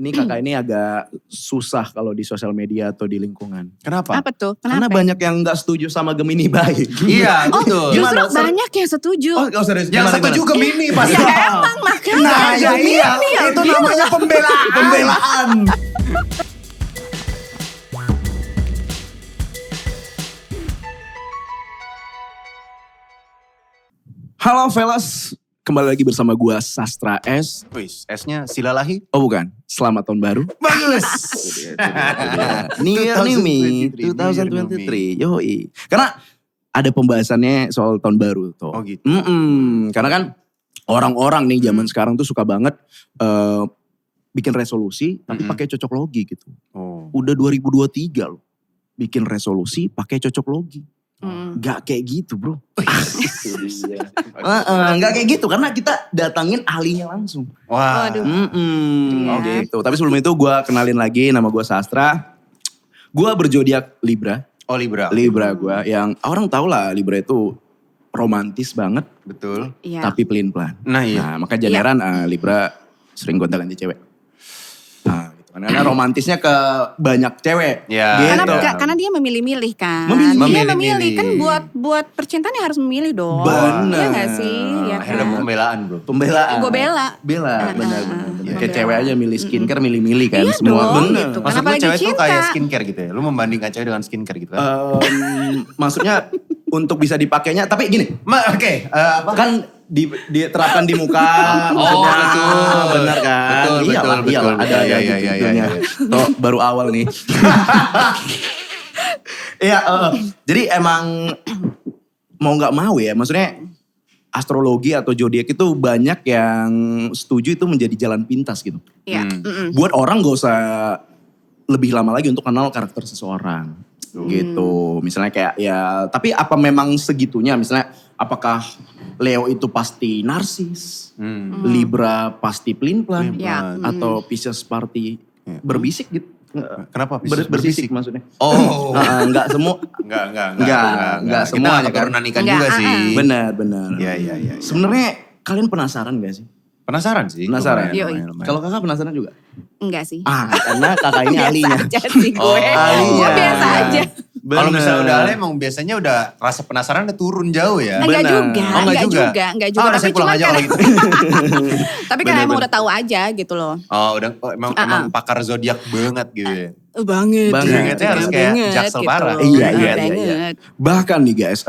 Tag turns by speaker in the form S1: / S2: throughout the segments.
S1: ini kakak ini agak susah kalau di sosial media atau di lingkungan.
S2: Kenapa?
S3: Apa tuh?
S1: Karena
S3: Kenapa?
S1: banyak yang gak setuju sama Gemini baik.
S2: Iya, betul.
S3: Justru
S1: Gimana?
S3: banyak yang setuju.
S1: Oh serius?
S2: Yang
S1: Gimana,
S2: setuju
S1: gimana?
S2: Gemini pasti.
S3: Ya emang makanya.
S1: Nah ya iya,
S3: yang
S1: itu
S3: bilang.
S1: namanya pembelaan. Pembelaan. Halo fellas, kembali lagi bersama gua Sastra S.
S2: Wis, S-nya silalahi.
S1: Oh bukan, selamat tahun baru.
S2: Bagus.
S1: New Year New Me 2023, yoi. Karena ada pembahasannya soal tahun baru tuh.
S2: Oh gitu.
S1: Karena kan orang-orang nih zaman sekarang tuh suka banget bikin resolusi tapi pakai cocok logi gitu.
S2: Oh.
S1: Udah 2023 loh, bikin resolusi pakai cocok logi. Gak kayak gitu bro. Gak kayak gitu karena kita datangin ahlinya langsung.
S2: Wah.
S3: Waduh.
S1: Gitu. Tapi sebelum itu gue kenalin lagi, nama gue Sastra. Gue berzodiak Libra.
S2: Oh Libra.
S1: Libra gue yang orang tau lah Libra itu romantis banget
S2: Betul.
S3: Iya.
S1: tapi pelin-pelan.
S2: Nah iya.
S1: Nah maka generan Libra sering gonta-ganti cewek. Nah gitu kan. Karena romantisnya ke banyak cewek.
S2: Ya.
S1: Gitu.
S3: Karena dia memilih-milih kan.
S1: Memilih.
S3: Dia memilih
S2: Memilih-milih.
S3: kan buat percintaan ya harus memilih dong.
S1: Bener.
S3: Iya gak sih? Ya
S2: Akhirnya
S3: kan?
S2: pembelaan bro.
S1: Pembelaan.
S3: Gue bela.
S1: Benar.
S2: Iya.
S1: Kayak cewek aja milih skincare, milih-milih kan
S3: Iya
S1: semua.
S3: dong,
S1: Bener.
S3: gitu.
S2: Maksud lu
S3: Apalagi
S2: cewek tuh
S3: cinta.
S2: kayak skincare gitu ya? Lu membandingkan cewek dengan skincare gitu kan?
S1: Maksudnya untuk bisa dipakainya, tapi gini,
S2: Oke. Apa?
S1: kan diterapkan di muka.
S2: Oh,
S1: maksudnya,
S2: betul.
S1: Benar kan?
S2: Betul,
S1: Iyalah,
S2: betul.
S1: iyalah, ada
S2: Iya,
S1: gitu
S2: iya,
S1: itunya.
S2: iya.
S1: Toh, baru awal nih. Iya, jadi emang mau nggak mau ya, maksudnya astrologi atau zodiak itu banyak yang setuju itu menjadi jalan pintas gitu.
S3: Iya.
S1: Buat orang gak usah lebih lama lagi untuk kenal karakter seseorang. Gitu. Misalnya kayak ya, tapi apa memang segitunya? Misalnya apakah Leo itu pasti narsis? Libra pasti pelin-pelan?
S3: Ya.
S1: Atau Pisces pasti berbisik gitu?
S2: Kenapa?
S1: Berbisik maksudnya.
S2: Oh.
S1: Enggak semua.
S2: Enggak.
S1: semua
S2: Kita
S1: ya kan?
S2: keturunan ikan
S3: Enggak,
S2: juga sih.
S1: Benar.
S2: Iya.
S1: Sebenarnya kalian penasaran gak sih?
S2: Penasaran sih.
S1: Penasaran?
S2: Lumayan.
S1: Kalau kakak penasaran juga?
S3: Enggak sih.
S1: Karena kakak ini ahlinya.
S3: Biasa aja sih gue.
S2: Oh,
S3: Gue
S1: iya.
S3: biasa aja.
S2: Kalau misalnya
S1: Bener.
S2: udah ahli emang biasanya udah rasa penasaran udah turun jauh ya.
S3: Enggak
S1: Benar.
S3: juga.
S2: Oh, enggak juga?
S3: Enggak juga.
S2: Oh, udah
S3: Tapi
S2: saya pulang
S3: cuma
S2: aja kalau gitu.
S3: Tapi kan emang udah tahu aja gitu loh.
S2: Emang pakar zodiak banget gitu ya.
S3: Banget.
S1: Banget.
S2: Harus kayak Jaksel parah.
S1: Iya.
S3: Banget.
S1: Bahkan nih guys,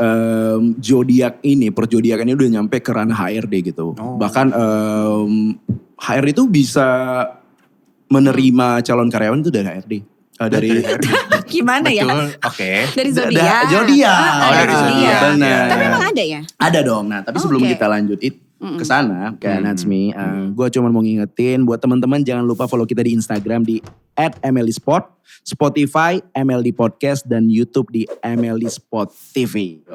S1: zodiak ini, perjodiakan ini udah nyampe ke ranah HRD gitu.
S2: Oh.
S1: Bahkan HRD itu bisa menerima calon karyawan itu dari HRD. Dari
S3: Gimana ya?
S2: Betul, oke.
S3: Dari zodiak.
S1: Zodiak.
S2: Oh, dari zodiak.
S1: Benar.
S3: Tapi emang ada ya?
S1: Ada dong. Nah, tapi sebelum
S3: Oke.
S1: kita lanjut ke sana, kayak Natsmi, gue cuma mau ngingetin buat teman-teman jangan lupa follow kita di Instagram di @MLDspot, Spotify MLD Podcast dan YouTube di MLD Spot TV.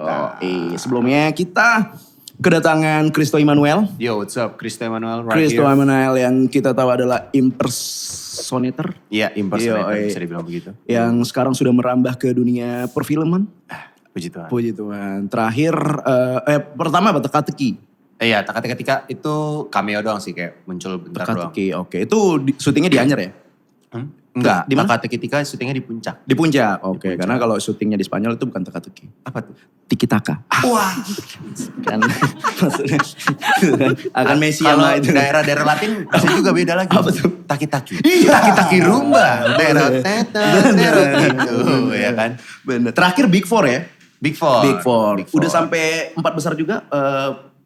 S1: Sebelumnya kita kedatangan Christo Emmanuel.
S2: Yo, what's up? Christo Emmanuel right
S1: Christo
S2: here.
S1: Emmanuel yang kita tahu adalah impersonator
S2: Iya, impersonator
S1: Iya,
S2: bisa dibilang begitu.
S1: yang sekarang sudah merambah ke dunia perfilman.
S2: Puji Tuhan.
S1: Puji Tuhan. Terakhir, pertama apa teka-teki?
S2: Iya, teka-teka itu cameo doang sih kayak muncul bentar doang.
S1: Teka-teki, oke. Itu syutingnya di Anyer ya?
S2: Enggak,
S1: Di mana?
S2: teka-teka syutingnya di puncak.
S1: Di Puncak, oke. Karena kalau syutingnya di Spanyol itu bukan teka-teki.
S2: Apa tuh?
S1: Tiki-taka.
S2: Wah,
S1: Kan maksudnya akan Messi
S2: kalau
S1: sama itu.
S2: daerah-daerah Latin bisa juga beda lagi.
S1: Apa tuh?
S2: Taki-taki. Taki-taki rumba. Tero-teta, tero-tito, ya kan?
S1: Bener. Terakhir Big Four ya?
S2: Big Four.
S1: Big Four. Udah sampai 4 besar juga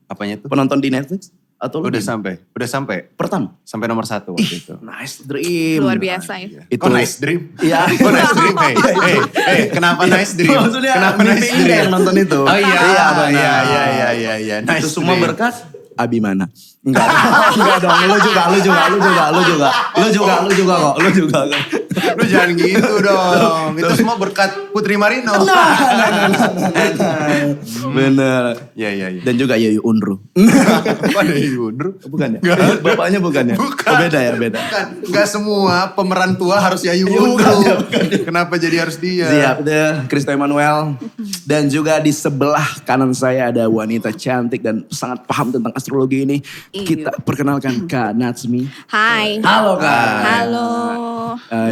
S2: Apanya tuh?
S1: penonton di Netflix? Atau
S2: Udah
S1: lebih?
S2: sampai.
S1: Pertama?
S2: Sampai nomor 1 waktu itu.
S1: Nice dream.
S3: Luar biasa ya.
S1: Itu
S2: Kok nice dream?
S1: Iya.
S2: Kok nice dream? Hey, kenapa nice dream?
S1: Maksudnya
S2: Kenapa
S1: mimpi
S2: nice
S1: indah
S2: dream?
S1: yang nonton itu.
S2: Oh iya,
S1: benar.
S2: iya.
S1: Itu
S2: Nice
S1: semua
S2: dream.
S1: berkat Abimana. Enggak dong, lu juga kok.
S2: Lu jangan gitu dong. Itu semua berkat Putri Marino.
S1: Bener.
S2: Iya.
S1: Dan juga Yayu Unru.
S2: Kok ada Yunru?
S1: Bukan ya? Bapaknya bukan ya?
S2: Bukan.
S1: Oh, beda ya, beda.
S2: Bukan. Gak semua pemeran tua harus Yayu Unru. Kenapa jadi harus dia?
S1: Siap deh, Christo Emmanuel. Dan juga di sebelah kanan saya ada wanita cantik dan sangat paham tentang astrologi ini.
S3: Iya.
S1: Kita perkenalkan Kak Natsmi.
S3: Hai.
S1: Halo Kak.
S3: Halo.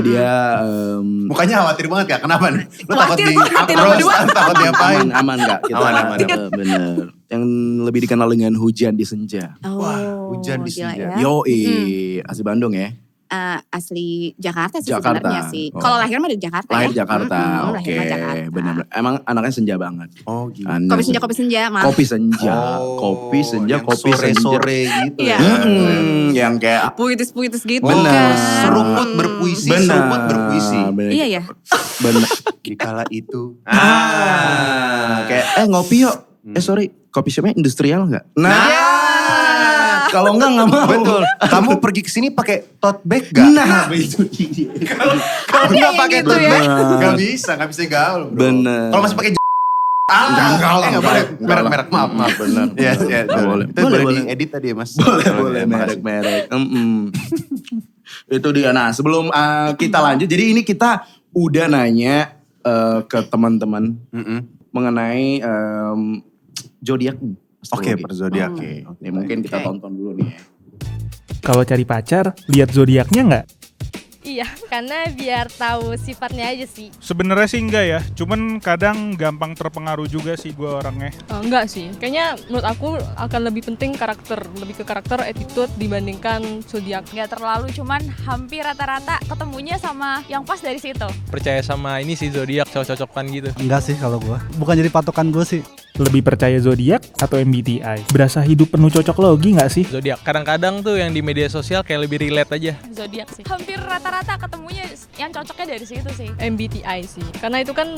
S1: Dia
S2: Mukanya khawatir banget Kak, kenapa nih? Lu takut
S3: Khawatir
S2: di
S3: banget ya
S2: approach,
S3: berdua.
S2: takut diapain?
S1: aman Kak. Kita
S2: Aman.
S1: bener. Yang lebih dikenal dengan hujan di senja.
S2: Wah, hujan di
S3: gila
S2: senja.
S3: ya.
S1: Yoi, asli Bandung ya.
S3: Asli Jakarta sih
S1: Jakarta.
S3: sebenarnya sih.
S1: Oh.
S3: Kalau lahir mah di Jakarta
S1: Lahir
S3: ya.
S1: Jakarta, oke.
S3: Lahir mah Jakarta.
S1: Bener. Emang anaknya senja banget.
S2: Oh gitu.
S1: Anda-
S3: Kopi senja, maaf.
S1: Kopi senja,
S2: Oh,
S1: kopi senja,
S2: yang
S1: kopi senja.
S2: sore-sore gitu
S3: Iya.
S2: ya.
S1: Yang kayak
S3: Puitis-puitis gitu
S1: Bener.
S3: kan.
S2: Seruput berpuisi, seruput berpuisi.
S1: bener.
S3: Iya ya.
S1: Bener.
S2: Dikala itu.
S1: Kayak ngopi yuk. Sorry, kopi shopnya industrial nggak? Kalau nggak mau.
S2: Betul. Kamu pergi ke sini pakai tote bag gak?
S1: Nah, itu dia.
S2: Kalau
S3: Ada
S2: nggak
S3: yang
S2: pakai
S3: gitu
S2: tote
S3: ya.
S2: bag, nggak bisa gaul. Bro.
S1: Bener.
S2: Kalau masih pakai nggak boleh. Merek, maaf.
S1: Bener.
S2: Iya,
S1: Nggak boleh.
S2: Itu boleh diedit tadi ya Mas.
S1: Boleh
S2: Makasih.
S1: merek. Itu dia. Nah, sebelum kita lanjut, jadi ini kita udah nanya ke teman-teman mengenai zodiak nih.
S2: Oke,
S1: astrologi.
S2: per zodiak.
S1: Oke. Nih mungkin kita
S3: Oke.
S1: tonton dulu nih ya.
S4: Kalau cari pacar, lihat zodiaknya nggak?
S5: Iya, karena biar tahu sifatnya aja sih.
S6: Sebenarnya sih enggak ya, cuman kadang gampang terpengaruh juga sih gue orangnya.
S5: Enggak sih, kayaknya menurut aku akan lebih penting karakter, lebih ke karakter, attitude dibandingkan zodiak.
S7: Nggak terlalu, cuman hampir rata-rata ketemunya sama yang pas dari situ.
S8: Percaya sama ini sih zodiak, cocok-cocokan gitu.
S9: Enggak sih kalau gue. Bukan jadi patokan gue sih.
S4: Lebih percaya zodiak atau MBTI? Berasa hidup penuh cocok logi nggak sih?
S8: Zodiak kadang-kadang tuh yang di media sosial kayak lebih relate aja.
S5: Zodiak sih.
S7: Hampir rata-rata ketemunya yang cocoknya dari situ sih.
S5: MBTI sih, karena itu kan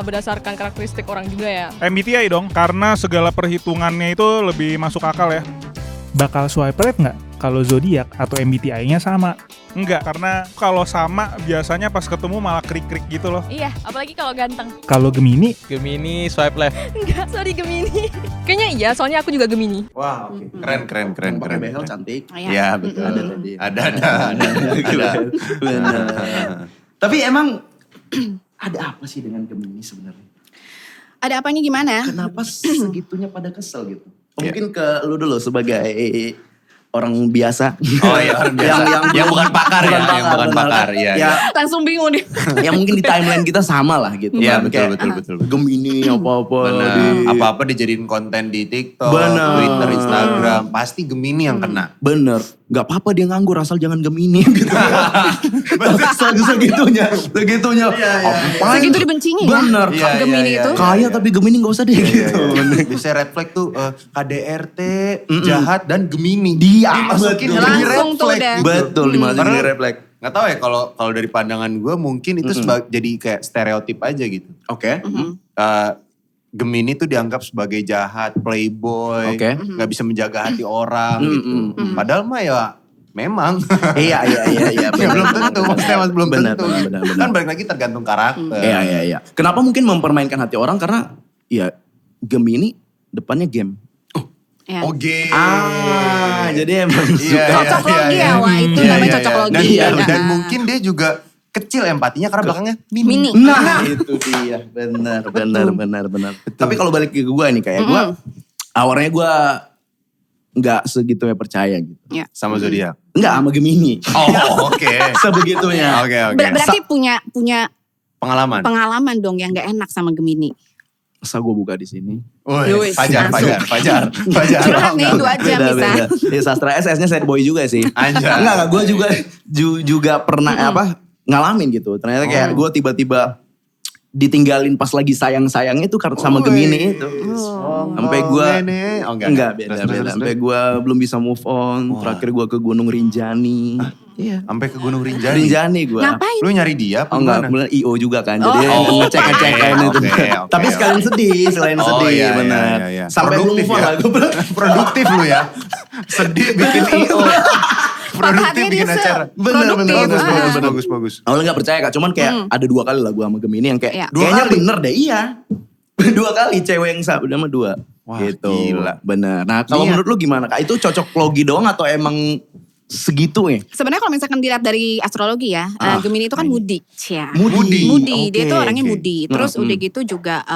S5: berdasarkan karakteristik orang juga ya.
S6: MBTI dong, karena segala perhitungannya itu lebih masuk akal ya.
S4: Bakal swipe right nggak kalau zodiak atau MBTI-nya sama?
S6: Enggak, karena kalau sama biasanya pas ketemu malah krik-krik gitu loh.
S7: Iya, apalagi kalau ganteng.
S4: Kalau Gemini,
S8: Gemini swipe left.
S5: Enggak, sorry Gemini. Kayaknya iya, soalnya aku juga Gemini.
S2: Wah, oke. Keren.
S1: Pakai behel cantik.
S3: Oh, ya.
S2: Iya, betul.
S1: Ada tadi.
S2: Ada.
S1: Bener. Tapi emang ada apa sih dengan Gemini sebenarnya?
S3: Ada apanya gimana?
S1: Kenapa segitunya pada kesel gitu? Mungkin ke lu dulu sebagai orang biasa.
S2: Oh iya, orang biasa. Yang bukan pakar ya, yang bukan
S1: benar.
S2: pakar. Iya.
S1: Ya,
S3: Langsung bingung deh.
S1: ya mungkin di timeline kita sama lah gitu.
S2: Iya,
S1: kan.
S2: betul,
S1: Kayak,
S2: betul.
S1: Gemini apa-apa. di-
S2: Apa-apa dijadiin konten di TikTok,
S1: Bener.
S2: Twitter, Instagram. Pasti Gemini yang kena.
S1: Bener. Gak apa-apa dia nganggur asal jangan Gemini gitu. Segitunya. Apaan?
S3: Segitu dibencinya ya.
S1: Bener.
S2: Iya,
S3: Gemini
S2: iya,
S3: itu.
S2: iya.
S1: Kaya tapi Gemini gak usah deh gitu.
S2: Biasanya red flag tuh KDRT, jahat, dan Gemini.
S1: Dia
S2: Dimasukin
S1: betul.
S2: jadi red
S3: Langsung tuh
S2: flag
S3: udah.
S2: gitu.
S1: Betul dimasukin
S2: Karena-
S1: di refleks.
S2: Gak tau ya kalau dari pandangan gue mungkin itu jadi kayak stereotip aja gitu.
S1: Oke.
S2: Gemini tuh dianggap sebagai jahat, playboy,
S1: Oke.
S2: nggak bisa menjaga hati orang gitu. Padahal mah ya memang.
S1: Iya.
S2: Ya belum tentu, maksudnya mas belum
S1: Benar,
S2: tentu.
S1: benar.
S2: Kan balik lagi tergantung karakter.
S1: Iya. Kenapa mungkin mempermainkan hati orang? Karena ya Gemini depannya game.
S3: Ya.
S2: Oke.
S1: Jadi emang suka.
S3: Cocok logi ya, wah itu namanya cocok logi.
S2: Dan,
S1: Iya.
S2: dan mungkin dia juga kecil empatinya karena belakangnya mini.
S3: Mini.
S1: Nah, itu dia. Benar. Tapi kalau balik ke gue nih kayak gue awalnya gue nggak segitu ya percaya gitu.
S3: Ya.
S2: Sama zodiak.
S1: Nggak sama Gemini.
S2: Oh, oke.
S1: Sebegitunya.
S2: Oke.
S3: Berarti punya
S2: Pengalaman.
S3: pengalaman dong yang gak enak sama Gemini.
S1: Masa gue buka di sini.
S3: Yowis,
S2: Fajar.
S3: Curhat nih 2 jam bisa.
S1: Di sastra SS-nya sad boy juga sih.
S2: Anjay.
S1: Enggak, gue juga pernah ngalamin gitu. Ternyata kayak gue tiba-tiba ditinggalin pas lagi sayang-sayangnya itu sama Gemini itu. Sampai gue enggak beda. Sampai gue belum bisa move on. Terakhir gue ke Gunung Rinjani. Iya.
S2: Sampai ke Gunung Rinjani.
S1: Rinjani gue.
S3: Ngapain?
S2: Lu nyari dia apa
S1: Oh enggak,
S2: gimana?
S1: bener IO juga kan. Jadi ngecek-ngecekin itu.
S2: oke.
S1: Tapi sekalian sedih, selain
S2: Oh,
S1: sedih,
S2: iya,
S1: benar.
S2: iya.
S1: Sampai belum
S2: Produktif
S1: move on
S2: ya.
S1: lah. Gue bilang,
S2: Produktif lu ya. Sedih bikin IO. Produktif
S3: Patahnya
S2: bikin
S3: dia
S2: acara.
S3: produktif.
S2: Bagus.
S1: awalnya gak percaya Kak, cuman kayak ada 2 kali lah gue sama Gemini yang kayak
S3: Iya.
S1: kayaknya bener deh, iya. 2 kali cewek yang udah sama 2.
S2: Wah,
S1: gitu.
S2: gila.
S1: Bener. Nah kalau
S2: Niat.
S1: menurut lu gimana Kak? Itu cocok logi doang atau emang segitu ya?
S3: Sebenarnya kalau misalkan dilihat dari astrologi ya, Gemini itu kan moody. Ya.
S1: Moody.
S3: Dia itu
S1: Oke,
S3: orangnya
S1: oke.
S3: moody. Terus udah gitu juga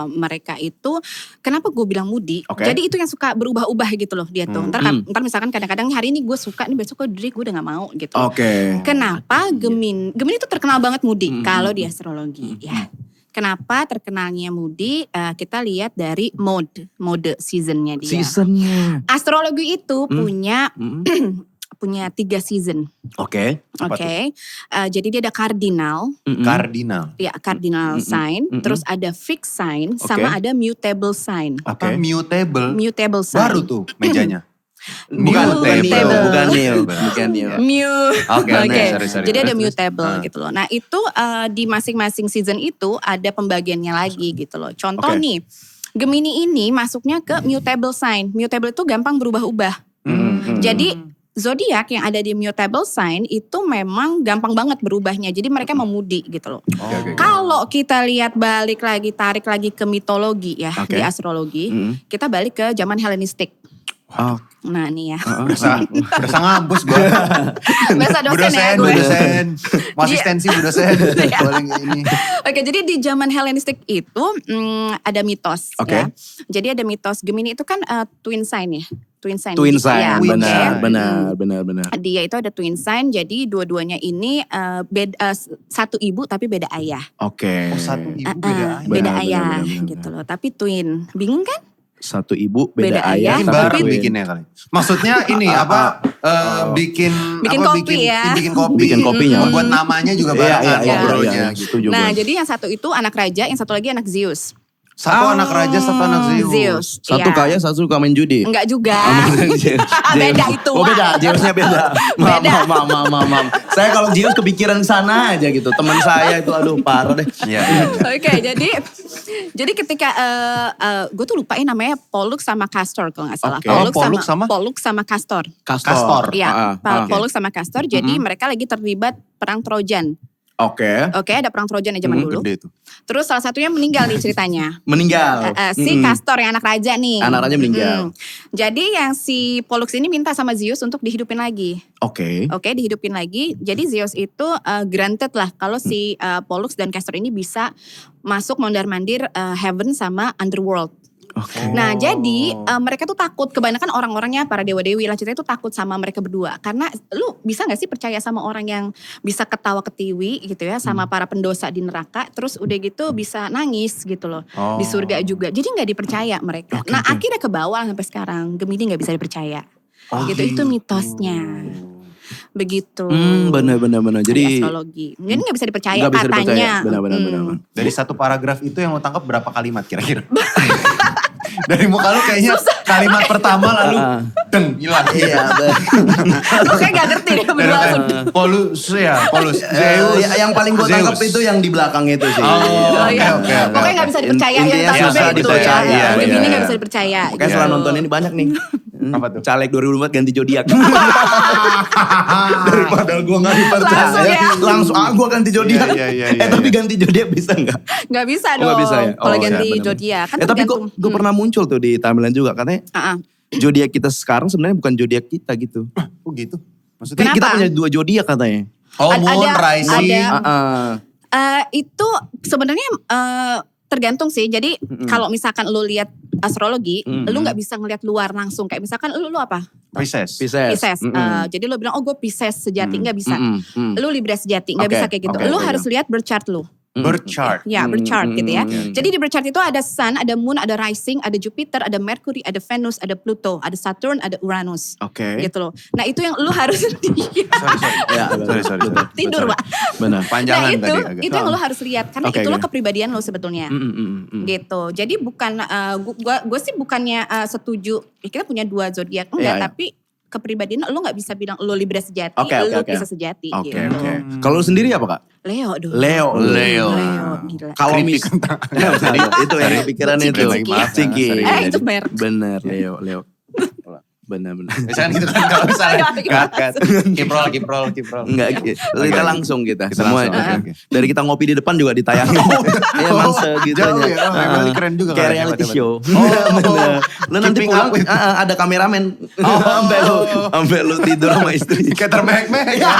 S3: mereka itu, kenapa gue bilang moody?
S1: Oke.
S3: Jadi itu yang suka berubah-ubah gitu loh dia tuh. Ntar misalkan kadang-kadang hari ini gue suka, nih besok gue udah gak mau gitu.
S1: Oke.
S3: Kenapa Gemini itu terkenal banget moody kalau di astrologi ya. Kenapa terkenalnya moody? Kita lihat dari mode seasonnya dia.
S1: Seasonnya.
S3: Astrologi itu punya 3 season.
S1: Oke.
S3: Oke. Jadi dia ada cardinal,
S2: Kardinal.
S3: ya cardinal sign, terus ada fixed sign, sama ada mutable sign.
S2: Apa mutable?
S3: Mutable sign.
S2: Baru tuh mejanya.
S3: Mutable.
S1: Bukan Neo.
S2: Oke, sorry.
S3: Jadi ada
S2: Terus.
S3: mutable gitu loh. Nah itu di masing-masing season itu ada pembagiannya lagi gitu loh. Contoh
S1: Oke.
S3: nih, Gemini ini masuknya ke mutable sign. Mutable itu gampang berubah-ubah. Jadi zodiak yang ada di mutable sign itu memang gampang banget berubahnya. Jadi mereka memudi gitu loh. Kalau kita lihat tarik lagi ke mitologi ya,
S1: Oke.
S3: di astrologi, kita balik ke zaman Helenistik. Nah nih ya.
S2: Berasa ngabus gue.
S3: Bahasa dosen ya
S2: Bu
S3: gue.
S2: dosen. Mau asistensi Bu dosen.
S3: Iya.
S2: Paling ini.
S3: Oke, jadi di zaman Helenistik itu ada mitos
S1: Oke.
S3: ya. Jadi ada mitos Gemini itu kan twin sign ya. Twin sign.
S1: Twin
S3: Jadi,
S1: sign,
S3: ya,
S1: benar.
S3: Dia itu ada twin sign, jadi dua-duanya ini satu ibu tapi beda ayah.
S1: Oke.
S2: Oh, satu ibu beda ayah.
S3: Beda
S1: Benar,
S3: ayah
S1: benar.
S3: gitu loh. Tapi twin, bingung kan?
S1: Satu ibu beda
S3: Beda
S1: ayah.
S3: ayah.
S2: Ini
S1: tapi
S2: baru
S1: twin.
S2: bikinnya kali. Maksudnya ini apa? Bikin
S3: kopi ya.
S2: Bikin kopi.
S1: Bikin kopinya.
S2: Membuat namanya juga barengan ngobrolnya.
S1: Setuju.
S3: Nah, jadi yang satu itu anak raja, yang satu lagi anak Zeus.
S2: Satu anak raja, satu anak Zeus.
S1: Satu
S3: iya.
S1: kaya, satu suka main judi.
S3: Enggak juga.
S1: Zeus.
S3: Beda itu.
S1: Oh beda, Zeusnya beda. Mam. Saya kalau Zeus kepikiran sana aja gitu. Teman saya itu aduh parah deh.
S2: Iya.
S3: Oke, jadi ketika gue tuh lupain namanya Pollux sama Castor kalau nggak salah.
S1: Oke.
S3: Pollux sama Castor.
S2: Castor.
S3: Iya,
S1: oke.
S3: Pollux sama Castor. Jadi mereka lagi terlibat perang Trojan.
S1: Oke.
S3: Oke, ada perang Trojan ya zaman dulu.
S2: Gede tuh.
S3: Terus salah satunya meninggal nih ceritanya.
S1: Meninggal.
S3: Si Castor yang anak raja nih.
S1: Anak raja meninggal.
S3: Jadi yang si Pollux ini minta sama Zeus untuk dihidupin lagi.
S1: Oke.
S3: Oke, dihidupin lagi. Jadi Zeus itu granted lah kalau si Pollux dan Castor ini bisa masuk mondar-mandir heaven sama underworld.
S1: Oke.
S3: Nah jadi mereka tuh takut, kebanyakan orang-orangnya para dewa-dewi lah ceritanya tuh takut sama mereka berdua. Karena lu bisa gak sih percaya sama orang yang bisa ketawa ketiwi gitu ya, sama para pendosa di neraka, terus udah gitu bisa nangis gitu loh, di surga juga. Jadi gak dipercaya mereka. Nah akhirnya ke bawah sampai sekarang, Gemini gak bisa dipercaya. Gitu, itu mitosnya. Begitu.
S1: Benar. Jadi
S3: astrologi. Jadi gak bisa dipercaya
S1: nggak bisa
S3: katanya.
S1: dipercaya. Benar.
S2: Dari satu paragraf itu yang lo tangkap berapa kalimat kira-kira? Dari muka lu kayaknya kalimat pertama lalu deng hilang.
S1: Iya.
S3: Lu kayak gak ngerti deh berdua langsung.
S2: Polus. Zeus.
S1: Yang paling gue tangkap itu yang di belakang itu sih.
S3: Iya. Pokoknya gak bisa dipercaya.
S1: Intinya
S3: yang
S1: susah
S3: itu
S1: dipercaya.
S3: ya. Gemini
S2: Iya.
S3: gak bisa dipercaya.
S1: Oke, setelah nonton ini banyak nih.
S2: Apa tuh?
S1: Caleg 2024 ganti zodiak. Daripada gue gak dipercaya.
S3: Langsung ya?
S1: Langsung gue ganti zodiak.
S2: Iya,
S1: Tapi ganti zodiak bisa gak?
S3: Gak bisa
S1: Oh,
S3: dong.
S1: nggak bisa ya?
S3: Kalau
S1: Oh,
S3: ganti
S1: iya, benar-benar.
S3: zodiak kan
S1: Tapi
S3: tergantung.
S1: gue pernah muncul tuh di timeline juga. Katanya zodiak kita sekarang sebenarnya bukan zodiak kita gitu.
S2: Oh gitu. Maksudnya
S3: Kenapa?
S1: Kita punya 2 zodiak katanya.
S2: oh
S3: Ada-
S2: moon,
S3: ada-
S2: rising.
S3: Itu sebenarnya tergantung sih. Jadi kalau misalkan lu lihat astrologi, lu nggak bisa ngelihat luar langsung. Kayak misalkan lu apa?
S2: Pisces.
S3: Pisces. Jadi lu bilang, oh gue Pisces sejati, nggak bisa. Lu Libra sejati, nggak
S1: Oke,
S3: bisa kayak gitu.
S2: oke,
S3: Lu
S2: oke.
S3: harus lihat birth chart lu.
S2: Birth chart.
S3: Ya, birth chart gitu ya.
S1: oke.
S3: Jadi di birth chart itu ada Sun, ada Moon, ada Rising, ada Jupiter, ada Mercury, ada Venus, ada Pluto, ada Saturn, ada Uranus.
S1: Oke.
S3: Gitu loh. Nah itu yang lu harus
S1: Ya,
S2: Sorry.
S3: tidur, Pak.
S1: Benar.
S2: Panjangan
S3: Nah
S2: tadi agak.
S3: itu yang lu harus lihat. Karena
S1: Oke,
S3: itulah
S1: oke.
S3: kepribadian lo sebetulnya. Gitu. Jadi bukan, gue sih bukannya setuju, kita punya 2 zodiak. Enggak,
S1: Iya, iya.
S3: tapi kepribadian lo gak bisa bilang lo Libra sejati,
S1: Oke.
S3: lo bisa sejati
S1: Oke.
S3: gitu.
S1: Kalau lu sendiri apa Kak?
S3: Leo dong.
S1: Leo.
S3: Gila.
S1: Kalau itu yang kepikiran itu.
S2: Ciki.
S1: Ciki.
S3: Itu merek.
S1: Bener Leo. Benar-benar.
S2: Misalkan gitu kan kalau misalnya cut. Kiprol.
S1: Enggak, kita langsung kita semua.
S2: langsung, oke.
S1: Dari kita ngopi di depan juga ditayangin. Emang segitunya.
S2: Jauh ya, Emily keren juga.
S1: Kayak
S2: kan,
S1: reality
S2: hebat-hebat.
S1: show.
S2: Oh,
S1: Bener. Lu nanti
S2: Keeping
S1: pulang
S2: up with-
S1: ada kameramen. Sampai lu tidur sama istri.
S2: Kayak terbehek-behek ya.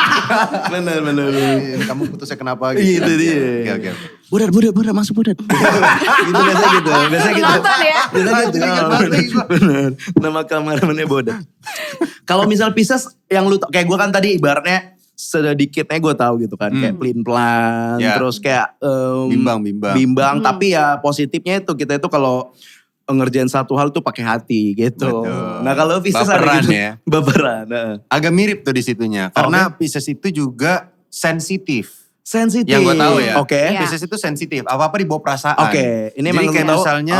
S1: Bener.
S2: Ini kamu putusnya kenapa gitu.
S1: Itu dia.
S2: Oke.
S1: Budat, masuk budat. Gitu biasa gitu.
S3: Nonton ya?
S1: Biasa gitu.
S2: Ingat banget lagi gua.
S1: Bener. Nama kameramennya Bodat. Kalau misal Pisces yang lu kayak gue kan tadi ibaratnya sedikitnya gue tahu gitu kan. Kayak pelin-pelan.
S2: Ya.
S1: Terus kayak
S2: Bimbang.
S1: Tapi ya positifnya itu kita itu kalau ngerjain satu hal tuh pakai hati gitu.
S2: Betul.
S1: Nah kalau Pisces ada
S2: Baperan
S1: gitu.
S2: ya.
S1: Baperan.
S2: Agak mirip tuh di situnya. Karena Pisces itu juga sensitif.
S1: Sensitif.
S2: Yang gue tahu ya.
S1: Oke.
S3: Iya.
S2: Pisces itu sensitif. Apa-apa dibawa perasaan.
S1: Oke. Ini
S2: Jadi
S1: emang
S2: kayak
S1: lu tahu,
S2: misalnya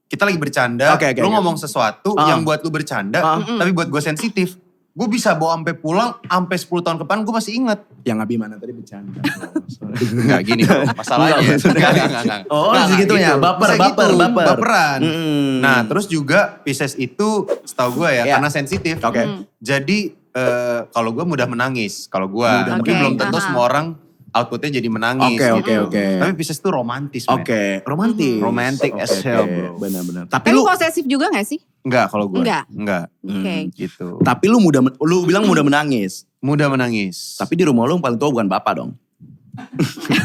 S2: kita lagi bercanda.
S1: Oke.
S2: Lu ngomong sesuatu yang buat lu bercanda. Tapi buat gue sensitif. Gue bisa bawa sampai pulang. Sampai 10 tahun ke depan gue masih inget.
S1: Yang Abi mana tadi bercanda.
S2: Enggak gini bro. Masalahnya. Enggak.
S1: Oh
S2: Nggak,
S1: segitunya.
S2: gitu.
S1: Baper.
S2: Bisa gitu, baperan.
S1: Mm-mm.
S2: Nah terus juga Pisces itu setahu gue ya.
S1: Ya.
S2: Karena sensitif.
S1: Oke.
S2: Jadi kalau gue mudah menangis. Kalau gue.
S1: Mudah
S2: Tapi
S3: menangis.
S2: belum tentu
S3: Aha.
S2: semua orang outputnya jadi menangis.
S1: Oke.
S2: Tapi Pisces itu romantis. men.
S1: Oke, romantis.
S2: Romantic as hell, bro.
S1: Benar-benar. Tapi
S3: Tapi
S1: lu
S3: posesif juga gak sih?
S2: Enggak kalau gue.
S3: Enggak.
S2: Enggak.
S3: Oke.
S2: Gitu.
S1: tapi lu bilang mudah menangis.
S2: Mudah menangis.
S1: Tapi di rumah lu yang paling tua bukan bapak dong.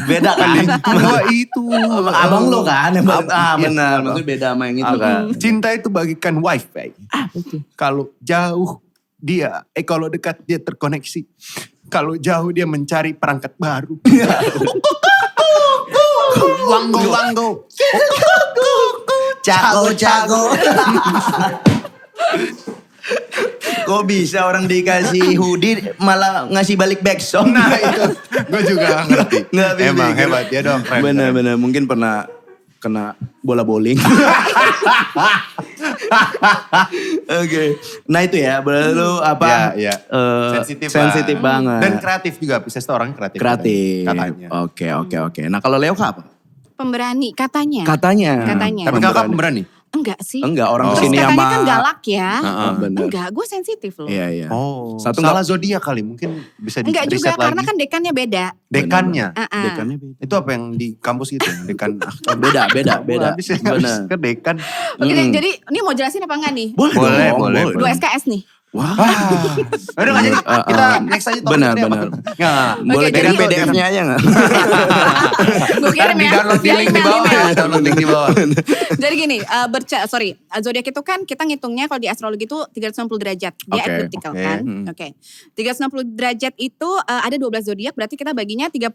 S1: Beda kan?
S2: Tua itu.
S1: Abang lu kan yang paling benar. Maksudnya beda sama yang itu kan.
S2: Cinta itu bagikan wifi. Kalau jauh dia, kalau dekat dia terkoneksi. Kalau jauh dia mencari perangkat baru. Wanggo.
S1: Cago. Kok bisa orang dikasih hoodie malah ngasih balik back song?
S2: Nah itu, gue juga gak ngerti.
S1: Nggak bisa
S2: Emang
S1: dikira.
S2: hebat ya dong, keren.
S1: Benar-benar mungkin pernah kena bola bowling. Oke. Nah itu ya, berarti lu apa?
S2: Ya.
S1: Sensitif banget.
S2: Dan kreatif juga, Pisces itu orang kreatif.
S1: Kreatif.
S2: Katanya.
S1: Oke. Nah kalau Leo apa?
S3: Pemberani katanya.
S1: Katanya.
S2: Tapi kakak pemberani?
S3: Enggak sih.
S1: Enggak, orang
S3: Terus
S1: kesini
S3: katanya
S1: sama.
S3: kan galak ya.
S1: Bener.
S3: Enggak, gue sensitif loh.
S1: Iya.
S2: Oh,
S1: Satu
S2: salah zodiak kali, mungkin bisa di
S3: Enggak juga,
S2: riset lagi.
S3: karena kan dekannya beda.
S2: Dekannya?
S1: Dekannya beda.
S2: Itu apa yang di kampus gitu? Dekan.
S1: Beda.
S2: Habis ya,
S1: Bener.
S2: ke dekan.
S3: Oke, jadi ini mau jelasin apa enggak nih?
S2: Boleh.
S3: 2 SKS nih.
S1: Wah.
S2: Udah gak jadi, kita next aja.
S1: Benar.
S2: Nggak.
S1: Boleh kirim
S3: jadi-
S1: PDF-nya aja gak?
S3: Gue kirim ya.
S2: Di-download di
S3: via
S2: link di
S3: email.
S2: bawah. Download link di bawah.
S3: Jadi gini, zodiak itu kan kita ngitungnya kalau di astrologi itu 360 derajat. Dia
S1: Oke,
S3: ekliptikal kan. Oke. 360 derajat itu ada 12 zodiak, berarti kita baginya 30.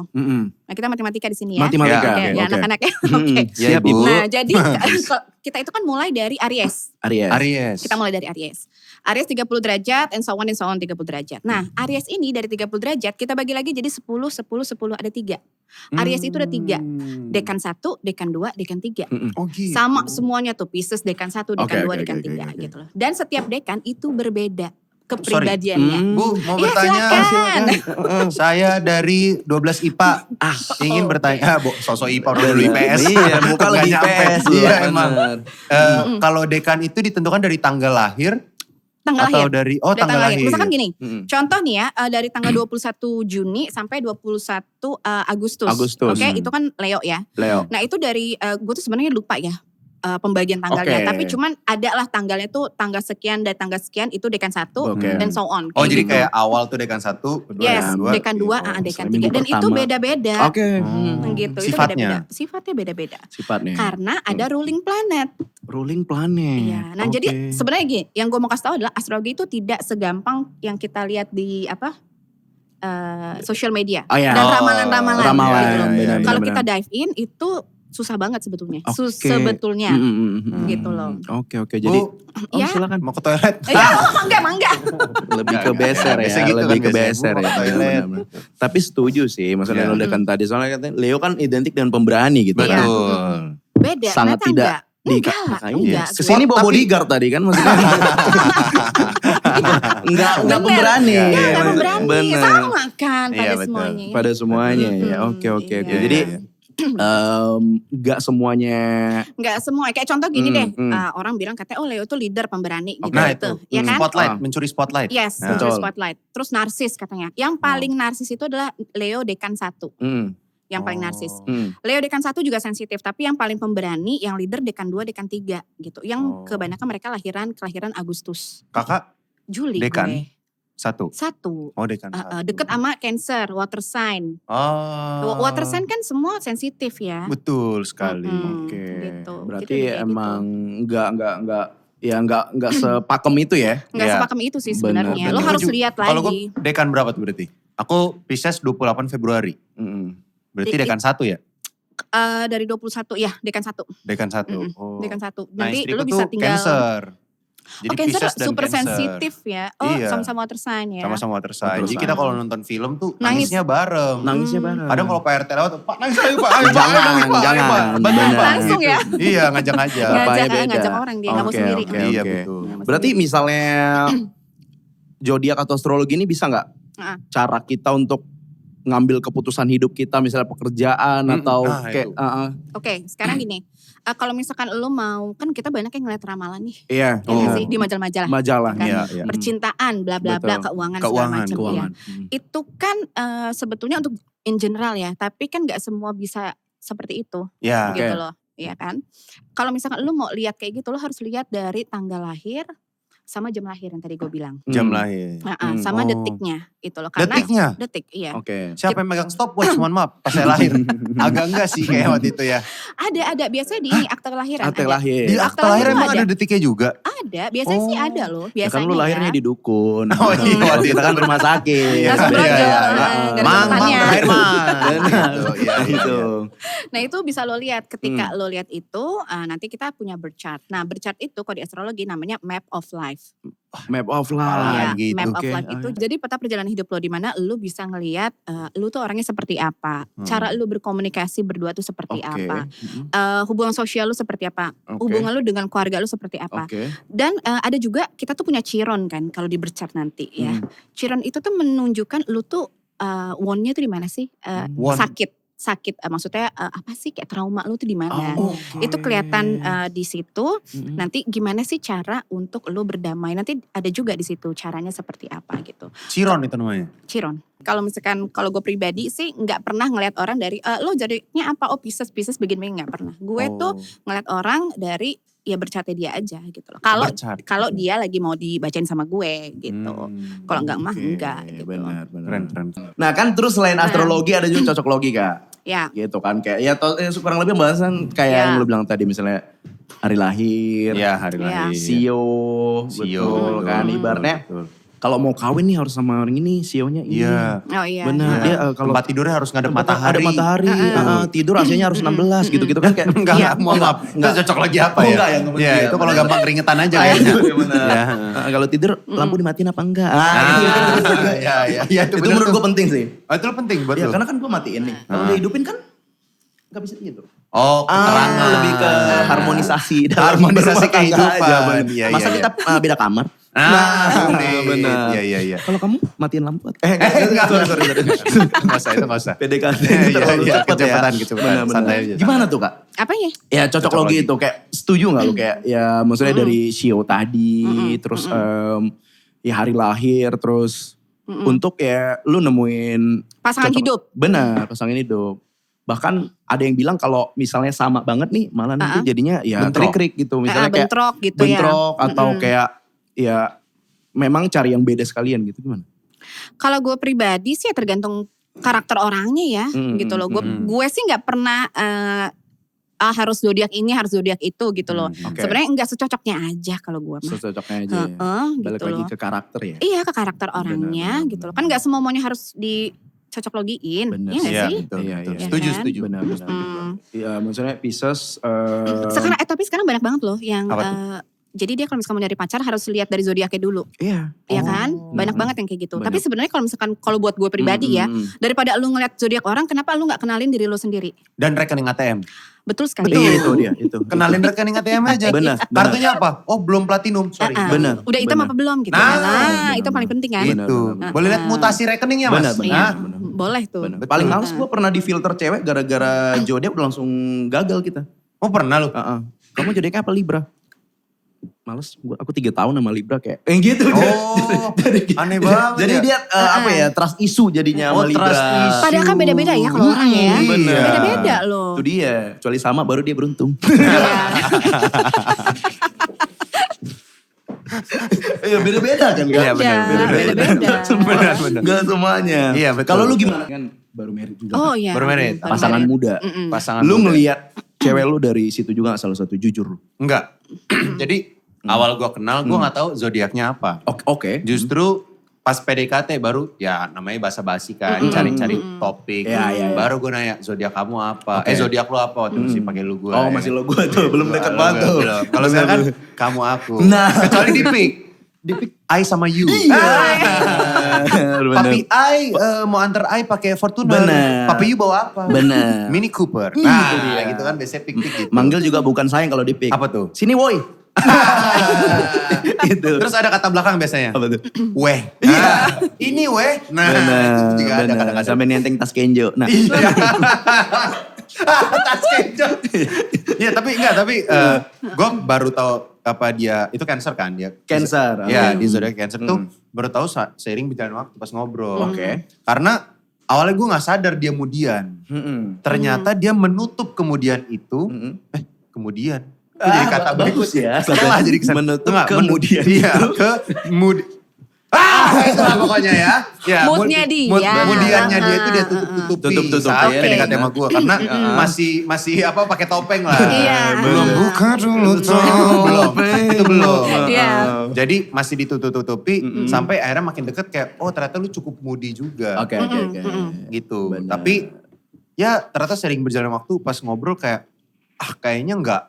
S3: Nah, kita matematika di sini ya.
S1: Matematika.
S3: Oke, ya
S1: Oke.
S3: anak-anak ya. Oke.
S1: Siap Ibu.
S3: Nah, jadi kita itu kan mulai dari Aries.
S2: Aries.
S3: Kita mulai dari Aries. Aries 30 derajat and so on 30 derajat. Nah, Aries ini dari 30 derajat kita bagi lagi jadi 10 ada 3. Aries itu ada 3. Dekan 1, dekan 2, dekan 3.
S2: Oh gitu.
S3: Sama semuanya tuh Pisces dekan 1, dekan 2, dekan 3 gitu loh. Dan setiap dekan itu berbeda kepribadiannya.
S2: Bu, mau
S3: Iya,
S2: bertanya.
S3: silakan.
S2: Saya dari 12 IPA. Ingin bertanya. Sosok IPA udah dulu IPS.
S1: Iya, muka
S2: Nggak
S1: lagi
S2: nyampe.
S1: IPS.
S2: Iya
S1: Bener.
S2: emang. Kalau dekan itu ditentukan dari tanggal lahir.
S3: Tanggal
S2: Atau
S3: lahir.
S2: dari,
S3: Dari
S2: tanggal lahir.
S3: Misalkan gini, contoh nih ya, dari tanggal 21 Juni sampai 21 Agustus. Oke, itu kan Leo ya.
S1: Leo.
S3: Nah itu dari, gue tuh sebenarnya lupa ya pembagian tanggalnya.
S1: Oke.
S3: Tapi cuman ada lah tanggalnya tuh tanggal sekian dan tanggal sekian itu dekan 1
S1: Oke.
S3: dan so on.
S2: Oh jadi
S3: gitu.
S2: kayak awal tuh dekan 1, kedua,
S3: Yes, dekan 2,
S2: gitu.
S3: dekan
S1: minggu
S3: 3. Dan itu
S1: pertama.
S3: beda-beda.
S1: Oke.
S3: Gitu, itu
S2: Sifatnya?
S3: beda-beda. Sifatnya beda-beda.
S1: Sifatnya.
S3: Karena ada ruling planet.
S1: Ruling planet.
S3: Iya. Nah
S1: Oke.
S3: jadi sebenarnya gini, yang gue mau kasih tahu adalah astrologi itu tidak segampang yang kita lihat di social media
S1: Oh, iya.
S3: dan
S1: Oh,
S3: ramalan-ramalan.
S1: ramalan,
S3: gitu loh.
S1: iya, iya,
S3: Kalau
S1: benar.
S3: kita dive in itu susah banget sebetulnya.
S1: Oke.
S3: Sebetulnya. Gitu loh.
S1: Oke. Jadi
S3: Ya.
S1: silakan.
S2: Mau ke toilet?
S3: Mangga.
S1: Lebih ke beser ya.
S2: Biasa gitu
S1: Lebih
S2: kan
S1: ke
S2: biasanya,
S1: beser
S2: Bu,
S1: ya.
S2: mau ke toilet.
S1: Benar-benar. Tapi setuju sih. Maksudnya
S2: Iya.
S1: lo kan tadi. Soalnya katanya Leo kan identik dengan pemberani gitu.
S3: Iya.
S2: Betul.
S3: Beda.
S1: Sangat
S3: ternyata
S1: tidak
S3: enggak.
S1: Kesini bawa bodyguard tadi kan maksudnya. enggak pemberani.
S3: Enggak
S1: Maksud-
S3: pemberani.
S1: Bener.
S3: Sama kan
S2: Iya,
S3: pada
S2: betul.
S3: semuanya.
S1: Pada semuanya ya. Oke.
S3: Iya.
S1: Jadi Gak semuanya.
S3: Nggak semua, kayak contoh gini deh,
S1: Hmm.
S3: orang bilang katanya Leo tuh leader pemberani gitu.
S2: Nah
S3: gitu.
S2: itu,
S3: Ya kan?
S2: spotlight, mencuri spotlight.
S3: Yes,
S2: Nah.
S3: mencuri
S1: Betul.
S3: spotlight. Terus narsis katanya. Yang paling narsis itu adalah Leo dekan 1. Yang paling narsis. Leo dekan 1 juga sensitif, tapi yang paling pemberani, yang leader dekan 2, dekan 3 gitu. Yang kebanyakan mereka kelahiran Agustus.
S2: Kakak
S3: Juli
S2: dekan
S3: gue.
S2: 1.
S3: 1.
S2: Oh dekan 1.
S3: Deket sama Cancer, water sign.
S2: Oh.
S3: Water sign kan semua sensitif ya.
S2: Betul sekali.
S1: Oke.
S3: Gitu.
S1: Berarti
S3: Jadi kayak
S1: emang nggak sepakem itu ya.
S3: Nggak
S2: Iya.
S3: sepakem itu sih sebenarnya.
S1: Bener,
S3: Lo
S1: bener.
S3: harus lihat
S2: Kalau gue
S3: lagi.
S2: dekan berapa tuh berarti? Aku Pisces 28 Februari. Berarti dekan 1 ya?
S3: Dari 21, ya dekan 1.
S2: Dekan 1.
S3: Dekan 1.
S2: Nah
S3: Nanti
S2: istriku
S3: lo bisa
S2: tuh
S3: tinggal.
S2: Cancer. Jadi
S3: Cancer
S2: Pisces dan
S3: super
S2: Cancer.
S3: sensitif ya. Oh
S2: Iya.
S3: sama-sama water sign ya.
S2: Sama-sama water sign.
S1: Water
S2: Jadi
S1: sign.
S2: kita kalau nonton film tuh
S3: Nangis.
S2: nangisnya bareng.
S1: Nangisnya bareng.
S2: Kadang kalau Pak RT lewat, Pak nangis lagi Pak. Ayo Pak,
S1: Jangan,
S2: ayo nangis, Pak, ayo,
S1: jangan.
S2: Pak. Bantuin,
S1: Bener.
S2: Pak.
S3: Langsung ya.
S2: Iya ngajak-ngajak.
S1: Bapaknya beda.
S3: Ngajak orang dia, nggak mau
S1: Oke,
S3: sendiri.
S1: oke,
S2: Iya,
S1: oke.
S2: betul.
S1: Berarti misalnya zodiak atau astrologi ini bisa nggak cara kita untuk ngambil keputusan hidup kita, misalnya pekerjaan atau
S2: nah,
S1: kayak
S2: itu.
S3: Oke, sekarang gini. Kalau misalkan lo mau, kan kita banyak yang ngeliat ramalan nih.
S1: iya,
S3: Ya nggak sih? Di majalah-majalah.
S1: majalah.
S3: Kan?
S2: Iya, iya.
S3: Percintaan, bla bla bla,
S1: Betul.
S3: keuangan segala macam.
S1: Keuangan.
S3: Itu kan sebetulnya untuk in general ya, tapi kan nggak semua bisa seperti itu.
S2: Ya.
S3: Gitu loh, ya kan? Kalau misalkan lu mau lihat kayak gitu, lo harus lihat dari tanggal lahir sama jam lahir yang tadi gue bilang.
S2: Jam lahir.
S3: Sama
S2: Oh.
S3: detiknya itu loh. Karena
S2: Detiknya?
S3: detik, iya.
S1: Oke.
S2: Siapa yang megang stopwatch? Mohon maaf, pas saya lahir. Agak enggak sih kayak waktu itu ya.
S3: Ada biasanya di ini akte kelahiran.
S1: Akte
S3: ada.
S1: lahir.
S2: Di akte lahir
S3: lahir
S2: emang
S3: ada.
S2: ada detiknya juga?
S3: Ada, biasanya sih ada loh.
S1: Ya
S3: Biasanya
S1: kan lu lahirnya
S3: ya.
S1: di dukun.
S2: Oh iya,
S1: Waktu kita kan rumah sakit.
S3: Langsung
S1: Beda.
S3: projo,
S1: Iya,
S3: nggak ada
S2: Mang,
S3: depannya.
S2: lahir mang.
S1: Benar.
S2: Gitu, iya, iya,
S1: Itu.
S3: Nah itu bisa lo lihat ketika lo lihat itu, nanti kita punya birth chart. Nah birth chart itu kalau di astrologi namanya map of life.
S1: Map of
S2: Ah,
S1: life.
S3: Ya,
S2: gitu.
S3: map of
S1: Oke,
S3: life itu jadi peta perjalanan hidup lo di mana lo bisa ngelihat lo tuh orangnya seperti apa, cara lo berkomunikasi berdua tuh seperti
S1: Oke.
S3: apa, hubungan sosial lo seperti apa,
S1: Oke.
S3: hubungan lo dengan keluarga lo seperti apa.
S1: Oke.
S3: Dan ada juga kita tuh punya chiron kan kalau di birth chart nanti ya. Chiron itu tuh menunjukkan lo tuh won-nya tuh di mana sih?
S2: Won.
S3: Sakit, maksudnya apa sih kayak trauma lu tuh di mana?
S1: Oh,
S3: Itu kelihatan di situ. Nanti gimana sih cara untuk lu berdamai? Nanti ada juga di situ caranya seperti apa gitu.
S2: Chiron itu namanya.
S3: Chiron. Kalau misalkan kalau gue pribadi sih nggak pernah ngeliat orang dari lo jadinya apa? Oh Pisces begini nggak pernah. Gue tuh ngeliat orang dari ya bercatnya dia aja gitu loh. Kalau dia lagi mau dibacain sama gue gitu. Kalau enggak mah enggak gitu.
S1: Benar.
S2: Keren.
S1: Nah kan terus selain astrologi ada juga cocok logi Kak.
S3: Ya.
S1: Gitu kan kayak ya kurang lebih pembahasan kayak
S3: Ya.
S1: yang lu bilang tadi misalnya hari lahir,
S2: Iya hari
S3: Iya.
S2: lahir.
S1: sio, betul kan ibaratnya kalau mau kawin nih harus sama orang ini sionya ini.
S2: Iya.
S3: Oh iya.
S1: Benar dia kalau
S2: Tempat tidurnya harus ngadep
S1: ada
S2: matahari.
S1: matahari, tidur AC-nya harus 16 gitu-gitu kan kayak
S2: Enggak, mohon maaf. Itu cocok lagi apa
S1: Oh,
S2: ya?
S1: enggak ya, temen
S2: Iya,
S1: dia.
S2: itu kalau gampang keringetan aja
S1: Ah,
S2: kayaknya.
S1: iya, benar.
S2: Ya.
S1: Kalau tidur lampu dimatiin apa enggak?
S2: Iya,
S1: itu menurut gue penting sih.
S2: Oh, itu penting buat
S1: Ya
S2: lu.
S1: karena kan gue matiin nih. Kalau dia hidupin kan nggak bisa tidur.
S2: Oh, keterangan.
S1: Lebih ke harmonisasi dalam
S2: Harmonisasi
S1: berumah tangga
S2: kehidupan.
S1: aja, bener.
S2: Iya,
S1: Masa
S2: iya,
S1: kita beda kamar?
S2: benar. Iya.
S1: Kalau kamu matiin lampu?
S2: Enggak.
S1: sorry.
S2: Nggak usah.
S1: PDKT terlalu
S2: Iya,
S1: cepat ya.
S2: kecepatan.
S1: Benar.
S2: Santai aja.
S1: Gimana tuh Kak?
S3: Apanya?
S1: Ya cocok logi itu kayak setuju nggak lu kayak ya maksudnya dari Shio tadi terus ya hari lahir terus untuk ya lu nemuin
S3: Pasangan
S1: cocok-
S3: hidup.
S1: Benar, pasangan hidup. Bahkan ada yang bilang kalau misalnya sama banget nih malah nanti jadinya ya
S2: Bentrok.
S1: krik-krik gitu. Misalnya kayak
S3: Bentrok gitu ya.
S1: bentrok atau kayak ya memang cari yang beda sekalian gitu gimana?
S3: Kalau gue pribadi sih ya tergantung karakter orangnya ya gitu loh. Gue sih nggak pernah harus zodiak ini harus zodiak itu gitu loh.
S1: Oke.
S3: Sebenarnya nggak secocoknya aja kalau gue mah.
S1: Secocoknya aja ya. Balik
S3: Gitu
S1: lagi
S3: loh.
S1: ke karakter ya.
S3: Iya ke karakter orangnya gitu loh. Kan nggak semua maunya harus dicocok logiin.
S1: Bener.
S3: Iya nggak
S2: Iya,
S3: sih?
S2: betul.
S1: Iya.
S2: Setuju.
S1: Benar. Iya maksudnya Pisces.
S3: Sekarang tapi sekarang banyak banget loh yang
S2: Apa
S3: jadi dia kalau misalkan mau nyari pacar harus lihat dari zodiaknya dulu.
S1: Iya.
S3: Iya kan? Banyak banget yang kayak gitu.
S1: Banyak.
S3: Tapi sebenarnya kalau misalkan kalau buat gue pribadi ya, daripada lu ngeliat zodiak orang, kenapa lu nggak kenalin diri lu sendiri?
S2: Dan rekening ATM.
S3: Betul sekali.
S1: Itu dia itu.
S2: Kenalin rekening ATM aja.
S1: Benar.
S2: Kartunya apa? Oh, belum platinum. Sorry.
S1: Benar.
S3: Udah hitam
S1: benar.
S3: apa belum gitu.
S2: Nah,
S3: Nah, itu paling penting kan.
S1: Benar.
S2: Itu. Boleh lihat mutasi rekeningnya, Mas.
S1: Benar.
S3: Iya. boleh tuh.
S1: Bener. Paling males gue pernah di filter cewek gara-gara zodiak udah langsung gagal kita.
S2: Oh pernah lu?
S1: Kamu zodiaknya apa Libra? Males, aku 3 tahun sama Libra kayak gitu.
S2: Oh, aneh banget.
S1: Jadi dia trust issue jadinya sama Libra.
S2: Trust issue.
S3: Padahal kan beda-beda ya kalau orang ya.
S1: Bener.
S3: Beda-beda loh.
S1: Itu dia, kecuali sama baru dia beruntung. Iya beda-beda kan?
S2: Iya benar.
S3: Beda-beda.
S2: Benar.
S1: Gak semuanya.
S2: Iya betul.
S1: Kalau lu gimana? Kan baru married juga.
S3: Oh iya.
S2: Baru married.
S1: Pasangan muda.
S2: Pasangan
S1: Lu
S2: muda.
S1: ngelihat cewek lu dari situ juga gak salah satu jujur lu?
S2: Enggak. Jadi awal gue kenal gue gak tahu zodiaknya apa.
S1: Oke.
S2: Justru pas PDKT baru ya namanya basa-basi kan, cari-cari topik.
S1: Iya.
S2: Baru gue nanya zodiak kamu apa?
S1: Oke.
S2: Zodiak lu apa? Waktu masih pakai lu gue.
S1: Oh masih lo gue tuh, belum dekat banget tuh.
S2: Kalau sekarang kan kamu aku.
S1: Nah.
S2: Kecuali di pick. Di pick I sama you.
S1: Bener.
S2: Papi I mau antar I pakai Fortuner.
S1: Bener.
S2: Papi you bawa apa?
S1: Bener.
S2: Mini Cooper.
S1: Itu
S2: Nah
S1: dia.
S2: gitu kan biasanya pick-pick gitu.
S1: Manggil juga bukan sayang kalau di pick.
S2: Apa tuh?
S1: Sini woi. Gitu.
S2: Terus ada kata belakang biasanya.
S1: Apa tuh?
S2: Weh. Ini weh. Nah itu juga ada kadang-kadang.
S1: Sampai nenteng tas kenjo. Nah.
S2: Tas kejo. Iya tapi gue baru tahu apa dia itu Cancer kan dia.
S1: Cancer.
S2: Ya di zodiak Cancer tuh baru tahu seiring berjalan waktu pas ngobrol.
S1: Oke.
S2: Karena awalnya gue nggak sadar dia kemudian. Ternyata dia menutup kemudian itu. Kemudian. Itu jadi kata
S1: bagus ya.
S2: Salah jadi kesan.
S1: Menutup
S2: Enggak,
S1: kemudian
S2: Iya
S1: itu.
S2: Itulah pokoknya ya.
S3: Moodnya dia.
S2: Moodiannya dia itu dia tutup-tutupi
S1: Tutup-tutupi
S2: saat
S1: ya.
S2: PDKT sama gue. Karena masih apa pakai topeng lah.
S3: Iya.
S2: Belum buka dulu belum. Itu belum.
S3: Iya.
S2: Jadi masih ditutup-tutupi sampai akhirnya makin deket kayak oh ternyata lu cukup moody juga.
S1: Oke.
S2: Gitu.
S1: Benar.
S2: Tapi ya ternyata sering berjalan waktu pas ngobrol kayak kayaknya nggak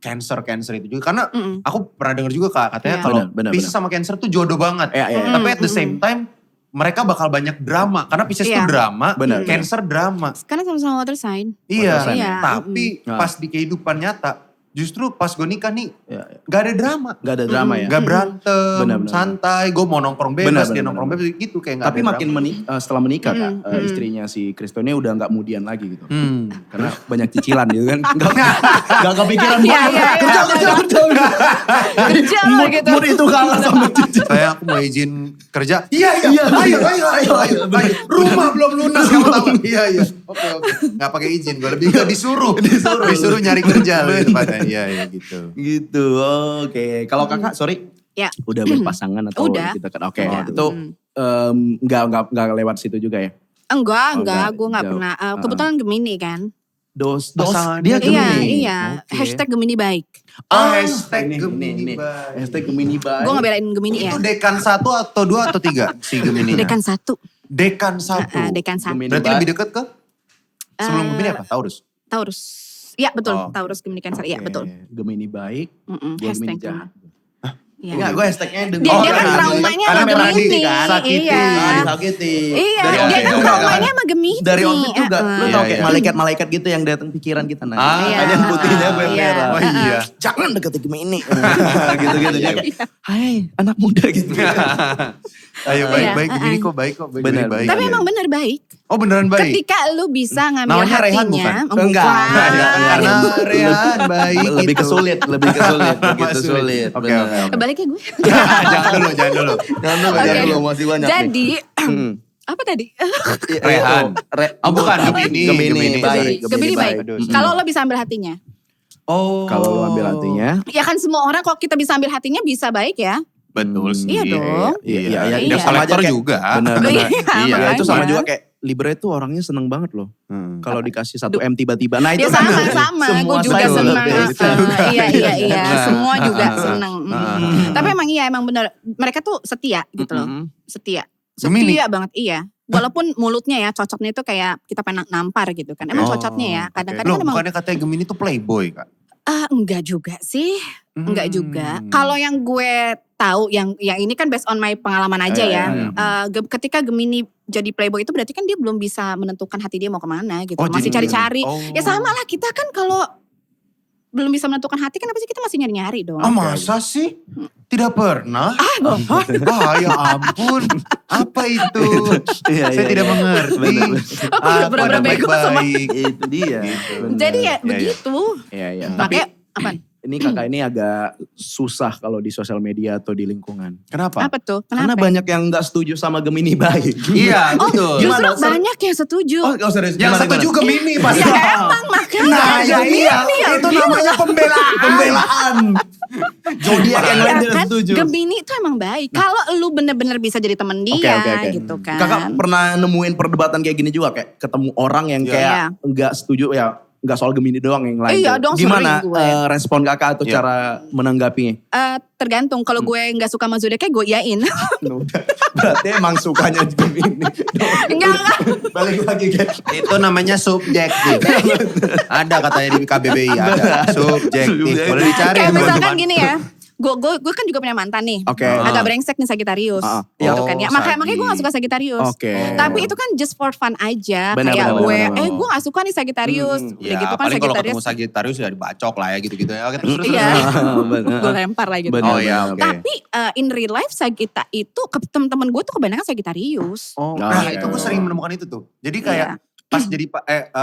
S2: Cancer itu juga. Karena aku pernah denger juga Kak, katanya
S3: Iya.
S2: kalau
S1: Benar,
S2: Pisces sama Cancer tuh jodoh banget.
S1: Iya.
S2: Tapi at the same time mereka bakal banyak drama. Karena Pisces tuh drama,
S1: Benar.
S2: Cancer drama.
S3: Karena sama-sama water sign.
S2: Iya,
S3: sign. Iya.
S2: tapi pas di kehidupan nyata, justru pas gue nikah nih gak ada drama.
S1: Gak ada drama ya.
S2: Gak berantem,
S1: Benar.
S2: santai. Gue mau nongkrong bebas, dia nongkrong bebas gitu kayak gak
S1: Tapi
S2: ada
S1: makin
S2: drama.
S1: setelah menikah Kak, istrinya si Kristo ini udah gak mudian lagi gitu. Karena banyak cicilan gitu kan. Gak kepikiran buat
S3: Iya.
S1: kerja.
S3: Kerja loh gitu.
S1: Mood itu kalah sama cicilan.
S2: Saya aku mau izin kerja. Iya. Ayo. Rumah belum lunas kamu tahu gak? Iya. Oke. Gak pakai izin, gue lebih ke disuruh nyari kerja lebih tepatnya. Iya gitu.
S1: Gitu, oke. Kalau kakak, sorry,
S3: Ya.
S1: udah berpasangan atau
S3: Udah.
S1: kita kan? Oke,
S3: Udah.
S1: itu nggak lewat situ juga ya?
S3: Enggak,
S1: enggak,
S3: gue nggak
S1: jauh.
S3: pernah. Kebetulan Gemini kan.
S1: Pasangan
S3: Iya,
S1: dia Gemini.
S3: iya.
S1: Oke.
S3: Hashtag Gemini baik.
S2: Hashtag
S1: ini,
S2: Gemini
S1: ini.
S2: baik.
S1: Hashtag Gemini baik.
S3: Gue ngebelain Gemini ya.
S2: Itu dekan 1 atau 2 atau 3 si Gemini?
S3: Dekan 1.
S2: Dekan 1.
S3: Dekan 1.
S1: Gemini
S2: Berarti
S1: baik.
S2: lebih deket ke? Sebelum Gemini apa? Taurus?
S3: Taurus. Iya betul,
S2: Oh,
S3: Taurus Gemini Cancer. Iya
S1: Oke,
S3: betul.
S1: Gemini baik,
S3: Mm-mm,
S1: gue Gemini
S3: hashtag.
S1: jahat.
S3: Iya.
S1: Enggak, gue hashtagnya
S3: Dia kan traumanya sama Gemini. Iya.
S1: Disakiti.
S3: Iya,
S1: Dari
S3: dia
S1: outfit
S3: kan
S1: juga kan?
S3: traumanya sama Gemini.
S1: Dari outfit juga. Lu
S2: Iya,
S1: tau kayak
S2: iya.
S1: malaikat-malaikat gitu yang datang pikiran kita. Nah,
S2: Iya.
S1: kalian putihnya gue
S3: Iya.
S1: merah.
S2: Oh iya.
S1: Jangan deketi Gemini. Gitu-gitu. Dia kayak, hai anak muda gitu.
S2: Ayo
S3: Iya.
S2: baik Gemini kok baik kok. Gemini
S1: Benar.
S2: baik.
S3: Tapi emang bener baik.
S2: Oh beneran baik?
S3: Ketika lu bisa ngambil
S2: Namanya Rehan
S3: hatinya.
S2: bukan?
S1: Enggak.
S2: Karena Rehan baik
S1: Lebih
S2: gitu.
S1: kesulit, begitu sulit.
S2: Oke,
S1: benar.
S2: oke.
S3: Kebaliknya gue.
S2: Jangan dulu.
S1: Jangan dulu, masih banyak nih.
S3: Jadi, apa tadi?
S2: Rehan. Oh, bukan, Gemini.
S1: Gemini baik.
S3: Gemini baik.
S2: Aduh,
S3: Kalau lo bisa ambil hatinya.
S2: Oh.
S1: Kalau lu ambil hatinya.
S3: Ya kan semua orang kalau kita bisa ambil hatinya bisa baik ya.
S2: Betul sih.
S3: Iya dong.
S1: Iya.
S3: Iya.
S1: Sama aja
S2: Kolektor
S1: kayak-
S2: juga.
S1: Benar.
S3: Iya,
S1: Iya, itu sama
S3: makanya.
S1: juga kayak Libra itu orangnya seneng banget loh. Kalau dikasih 1 M tiba-tiba. Nah itu
S3: Ya
S1: kan
S3: sama-sama, gue
S1: semua
S3: juga
S1: saya
S3: senang.
S1: lebih gitu.
S3: Iya, semua juga senang. Tapi emang iya, emang bener. Mereka tuh setia gitu loh. Setia.
S2: Gemini.
S3: Setia banget, iya. Walaupun mulutnya ya cocoknya itu kayak kita pengen nampar gitu kan. Emang cocoknya ya. Kadang-kadang
S2: Loh,
S3: kan emang
S2: bukannya katanya Gemini tuh playboy Kak?
S3: enggak juga sih. Enggak juga. Kalau yang gue tahu yang ini kan based on my pengalaman aja ya. Ketika Gemini jadi playboy itu berarti kan dia belum bisa menentukan hati dia mau kemana gitu.
S2: Oh,
S3: Masih
S2: jadi-
S3: cari-cari.
S2: Oh.
S3: Ya sama lah kita kan kalau belum bisa menentukan hati, kenapa sih kita masih nyari-nyari dong?
S2: Ah masa sih? Tidak pernah?
S3: bohong.
S2: Ya ampun. Apa itu?
S1: Iya,
S2: Saya
S1: iya,
S2: tidak
S1: iya.
S2: mengerti.
S1: Benar.
S3: Aku udah pura-pura
S2: Apa
S3: bego sama.
S2: baik-baik.
S1: Itu dia.
S2: Gitu.
S1: Benar.
S3: Jadi ya
S2: Iya, iya.
S3: begitu.
S1: Iya, iya. Tapi
S3: Makanya, apaan?
S1: ini kakak ini agak susah kalau di sosial media atau di lingkungan.
S2: Kenapa?
S3: Apa tuh?
S1: Karena
S3: Kenapa?
S1: banyak yang gak setuju sama Gemini baik.
S2: Iya, betul.
S3: Justru
S1: Gimana?
S3: banyak yang setuju.
S1: Oh serius?
S2: Yang
S1: Gimana,
S2: setuju
S1: gimana?
S2: Gemini pasti.
S3: Ya emang makanya.
S2: Nah, ya
S3: Gemini
S2: iya.
S3: ya
S2: Itu
S3: gila.
S2: namanya pembelaan.
S1: Pembelaan. Zodiak yang lain
S3: Iya
S1: tidak
S3: kan,
S1: setuju.
S3: Gemini itu emang baik. Kalau lu bener-bener bisa jadi temen dia gitu kan.
S1: Kakak pernah nemuin perdebatan kayak gini juga, kayak ketemu orang yang
S2: Iya.
S1: kayak nggak setuju ya, nggak soal Gemini doang yang lain.
S3: Iya
S1: tuh.
S3: dong,
S1: Gimana
S3: sering gue.
S1: respon kakak atau
S2: Iya.
S1: cara menanggapinya?
S3: Tergantung, kalau gue gak suka sama zodiaknya gue iyain.
S1: Berarti emang sukanya Gemini.
S3: Enggak.
S1: Balik lagi kan.
S2: Itu namanya subjektif. Ada katanya di KBBI ada. Subjektif. Boleh dicari.
S3: Kayak misalkan
S2: teman-teman.
S3: gini ya. Gue kan juga punya mantan nih.
S1: Oke.
S3: Agak brengsek nih Sagittarius. Gitu kan ya. Makanya gue gak suka Sagittarius.
S1: Oke.
S3: Tapi itu kan just for fun aja.
S1: Benar,
S3: kayak
S1: benar,
S3: gue,
S1: benar.
S3: gue gak suka nih Sagittarius. Udah
S2: Ya
S3: gitu kan
S2: paling kalau ketemu
S3: Sagittarius.
S2: Sagittarius ya dibacok lah ya gitu-gitu ya. Oke terus.
S3: Iya.
S1: Benar.
S3: Gue lempar lah gitu.
S1: Benar,
S2: Oh iya
S1: benar.
S2: oke.
S3: Tapi in real life Sagitta itu, temen-temen gue tuh kebanyakan Sagittarius.
S2: Oh,
S1: Nah,
S2: nah
S1: iya.
S2: itu gue sering menemukan itu tuh. Jadi kayak pas jadi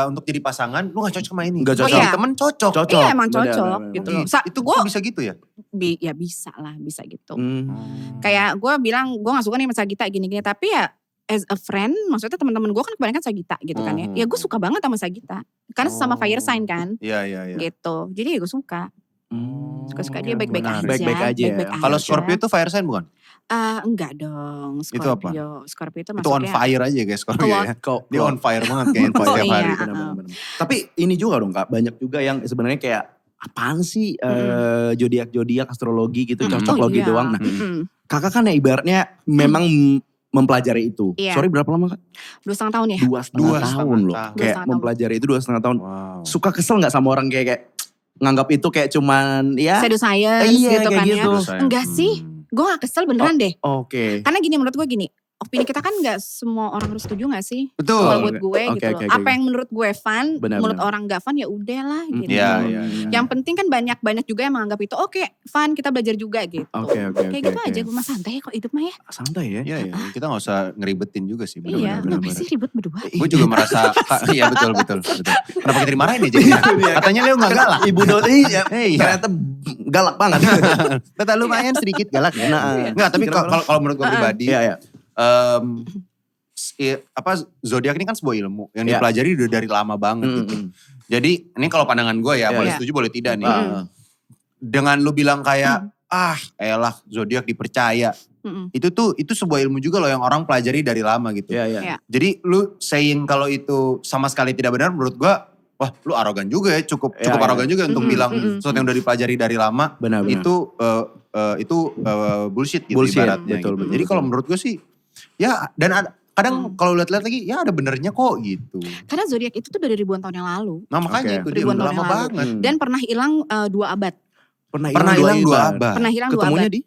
S2: untuk jadi pasangan lu gak cocok sama ini.
S1: Nggak
S2: Pas
S1: cocok.
S2: jadi temen cocok.
S1: Cocok.
S3: Iya emang
S1: Benar,
S3: cocok
S1: benar,
S3: gitu
S1: benar.
S3: loh.
S2: Itu
S3: Gue
S2: kok bisa gitu ya?
S3: ya bisa lah, bisa gitu.
S1: Hmm.
S3: Kayak gue bilang gue gak suka nih sama Sagitta gini-gini. Tapi ya as a friend, maksudnya teman-teman gue kan kebanyakan Sagitta gitu kan ya. Ya gue suka banget sama Sagitta. Karena sama fire sign kan.
S2: Iya iya iya.
S3: Gitu. Jadi ya gue suka. Suka-suka dia baik-baik
S2: menarik.
S3: aja.
S1: Baik-baik aja ya.
S2: Kalau Scorpio itu fire sign bukan?
S3: Enggak dong.
S2: Itu apa?
S3: Scorpio itu
S2: Itu on
S3: masuknya.
S2: fire aja guys Scorpio ya. Dia on fire banget kayaknya
S3: Oh,
S2: setiap
S3: iya.
S2: hari.
S1: Benar-benar. Tapi ini juga dong Kak, banyak juga yang sebenarnya kayak apaan sih zodiak-zodiak astrologi gitu, cocok
S3: Oh,
S1: logi
S3: iya.
S1: doang. Nah,
S3: Mm-mm.
S1: kakak kan ya ibaratnya memang mempelajari itu.
S3: Iya.
S1: Sorry berapa lama Kak?
S3: 2,5 tahun ya?
S1: 2,5 tahun loh.
S2: tahun.
S1: Kayak
S3: 2,5 tahun.
S1: mempelajari itu 2,5 tahun.
S2: Wow.
S1: Suka kesel gak sama orang kayak nganggap itu kayak cuman ya?
S3: Pseudo science
S1: Iya,
S3: gitu
S1: kayak
S3: kan
S1: gitu.
S3: ya. Enggak sih. Gue gak kesel beneran deh.
S1: Oke.
S3: Karena gini, menurut gue gini. Opini kita kan gak semua orang harus setuju gak sih?
S2: Betul.
S3: Kalau buat gue
S1: Oke,
S3: gitu
S1: oke,
S3: loh.
S1: oke.
S3: Apa yang menurut gue fun,
S1: Benar,
S3: menurut
S1: benar.
S3: orang gak fun ya udahlah gitu.
S2: Iya iya iya.
S3: Yang penting kan banyak juga yang menganggap itu oke, fun, kita belajar juga gitu.
S1: Oke.
S3: Kayak gitu aja, gue mah santai kok hidup mah ya.
S1: Santai ya?
S2: Iya iya. Kita gak usah ngeribetin juga sih.
S3: Iya,
S2: benar-benar.
S3: kenapa sih ribut berdua?
S2: Gue juga merasa, iya betul. Kenapa kita dimarahin ya jadinya? Katanya Leo gak galak.
S1: Ibu Dodi ya,
S2: Iya.
S1: ternyata galak banget.
S2: Kata lumayan sedikit galak ya.
S1: Nah,
S2: Enggak, tapi kalau menurut gue pribadi,
S1: Iya, iya.
S2: zodiak ini kan sebuah ilmu yang
S1: Iya.
S2: dipelajari udah dari lama banget gitu. Jadi ini kalau pandangan gue ya,
S1: Iya,
S2: boleh
S3: iya.
S2: setuju boleh tidak nih.
S1: Heeh.
S2: Dengan lu bilang kayak elah zodiak dipercaya.
S3: Mm-mm.
S2: Itu sebuah ilmu juga loh yang orang pelajari dari lama gitu.
S1: Iya, iya.
S3: Iya.
S2: Jadi lu saying kalau itu sama sekali tidak benar menurut gue, wah lu arogan juga ya, cukup
S1: Iya, iya.
S2: arogan juga untuk bilang sesuatu yang udah dipelajari dari lama.
S1: Benar.
S2: Itu bullshit gitu
S1: Bullshit,
S2: ibaratnya
S1: betul,
S2: gitu.
S1: betul,
S2: Jadi
S1: betul.
S2: kalau menurut gue sih ya dan kadang kalau lihat-lihat lagi ya ada benernya kok gitu.
S3: Karena zodiak itu tuh dari ribuan tahun yang lalu.
S2: Nah makanya
S1: Oke.
S2: itu dia
S3: Ribuan
S2: udah
S3: tahun
S2: lama
S3: yang lalu.
S2: banget.
S3: Dan pernah hilang 2 abad.
S2: Pernah hilang 2 abad.
S3: Pernah hilang 2
S1: Ketemunya
S3: abad.
S1: di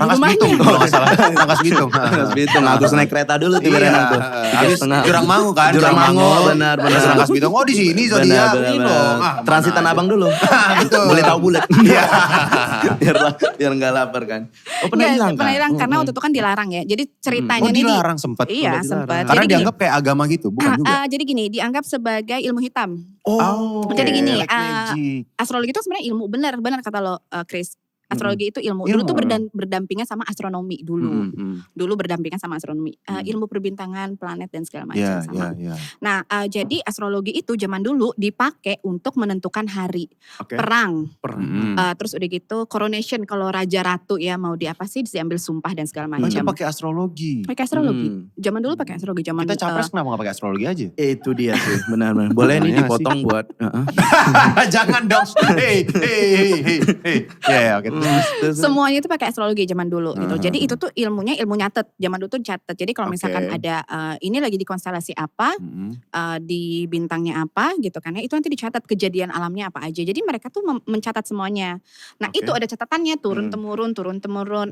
S2: Rangkas
S3: rumahnya.
S2: Bitung kalau gak salah. Rangkas Bitung.
S1: Rangkas Bitung. Agus naik kereta dulu tuh berenang tuh.
S2: Habis Jurang Mangu kan.
S1: Jurang Mangu, benar.
S2: Terus Rangkas Bitung, oh di sini zodiak.
S1: Benar,
S2: Ini
S1: benar.
S2: dong.
S1: Transitan abang dulu.
S2: Betul.
S1: Boleh tahu bulat.
S2: Iya.
S1: biar nggak lapar kan. Oh pernah
S3: Iya,
S1: hilang
S3: pernah
S1: kan?
S3: hilang karena waktu itu kan dilarang ya. Jadi ceritanya
S2: Oh
S3: nih
S2: dilarang sempat.
S3: Iya sempat.
S2: Karena
S3: Jadi gini,
S2: dianggap kayak agama gitu, bukan juga.
S3: jadi gini, dianggap sebagai ilmu hitam.
S1: Oh.
S3: Jadi gini,
S2: Black magic.
S3: Astrologi itu sebenarnya ilmu, benar kata lo Chris. Astrologi itu ilmu.
S2: Ilmu.
S3: Dulu tuh berdampingan sama astronomi dulu. Dulu berdampingan sama astronomi. Ilmu perbintangan, planet dan segala macam
S2: Iya,
S3: sama.
S2: iya.
S3: Nah, jadi astrologi itu zaman dulu dipakai untuk menentukan hari
S1: Oke.
S3: perang.
S2: Mm.
S3: Terus udah gitu coronation kalau raja ratu ya mau di apa sih diambil sumpah dan segala
S2: Oh, itu
S3: macam.
S2: pakai astrologi.
S3: Pakai astrologi. Zaman dulu pakai astrologi. Zaman
S2: Kita capres kenapa gak pakai astrologi aja?
S1: Itu dia sih, benar-benar. Boleh nih
S2: Iya
S1: dipotong buat.
S2: Jangan dong. Hey. Ya, oke.
S3: semuanya itu pakai astrologi zaman dulu gitu. Jadi itu tuh ilmunya ilmu nyatet. Zaman dulu tuh catet. Jadi kalau misalkan
S1: Oke.
S3: ada ini lagi di konstelasi apa, di bintangnya apa gitu kan ya, itu nanti dicatat kejadian alamnya apa aja. Jadi mereka tuh mencatat semuanya. Nah,
S1: Oke.
S3: itu ada catatannya turun temurun,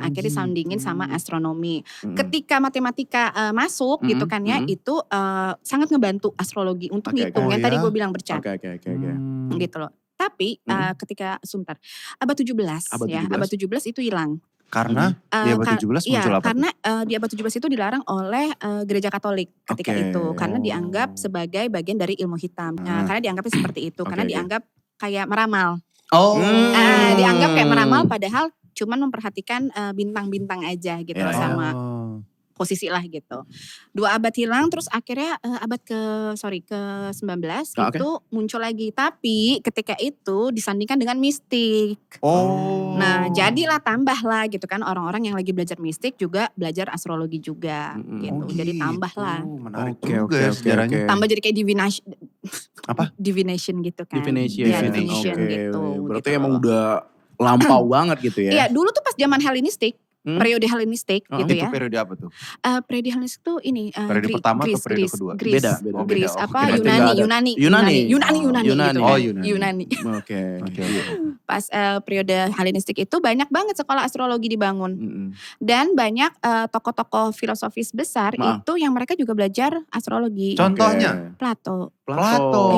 S3: akhirnya disoundingin sama astronomi. Ketika matematika masuk gitu kan ya, itu sangat ngebantu astrologi untuk
S1: Oke,
S3: ngitung
S2: oke.
S3: yang
S2: Oh,
S3: tadi
S2: ya?
S3: gue bilang bercat
S1: Oke.
S3: gitu loh. Tapi ketika sebentar, abad 17 ya, abad 17 itu hilang.
S2: Karena di abad 17 muncul apa?
S3: Karena di abad 17 itu dilarang oleh gereja Katolik ketika itu. Karena dianggap sebagai bagian dari ilmu hitam. Karena dianggapnya seperti itu. Karena dianggap kayak meramal. Dianggap kayak meramal padahal cuman memperhatikan bintang-bintang aja gitu sama posisi lah gitu. 2 abad hilang terus akhirnya abad ke-19 itu muncul lagi. Tapi ketika itu disandingkan dengan mistik. Nah jadilah tambah lah gitu kan orang-orang yang lagi belajar mistik juga belajar astrologi juga gitu. Jadi tambah lah.
S2: Menarik juga ya sejarahnya.
S3: Tambah jadi kayak divination.
S2: Apa?
S3: Divination gitu kan.
S1: Divination.
S3: Gitu.
S1: Berarti emang udah lampau banget gitu ya.
S3: Iya dulu tuh pas zaman Hellenistik. Periode Hellenistik gitu ya.
S2: Itu periode apa tuh?
S3: Periode Hellenistik tuh ini
S2: periode pertama atau periode kedua?
S1: Beda.
S3: Greece apa
S1: Yunani.
S3: Yunani.
S2: Yunani.
S1: Oke.
S3: Pas periode Hellenistik itu banyak banget sekolah astrologi dibangun. Dan banyak tokoh-tokoh filosofis besar itu yang mereka juga belajar astrologi.
S2: Contohnya?
S3: Plato.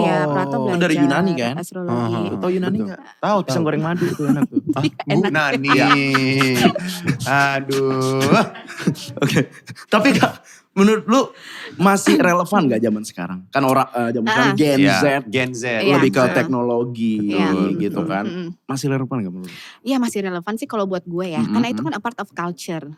S1: Iya,
S3: Plato belajar
S1: dari Yunani kan?
S3: Astrologi.
S1: Tahu Yunani enggak?
S2: Tahu.
S1: Pisang goreng madu itu enak tuh.
S2: Nani. Aduh.
S1: Oke. Tapi Kak, menurut lu masih relevan gak zaman sekarang? Kan orang zaman sekarang Gen Z lebih ke teknologi gitu kan. Masih relevan gak menurut lu?
S3: Iya masih relevan sih kalau buat gue ya. Karena itu kan a part of culture.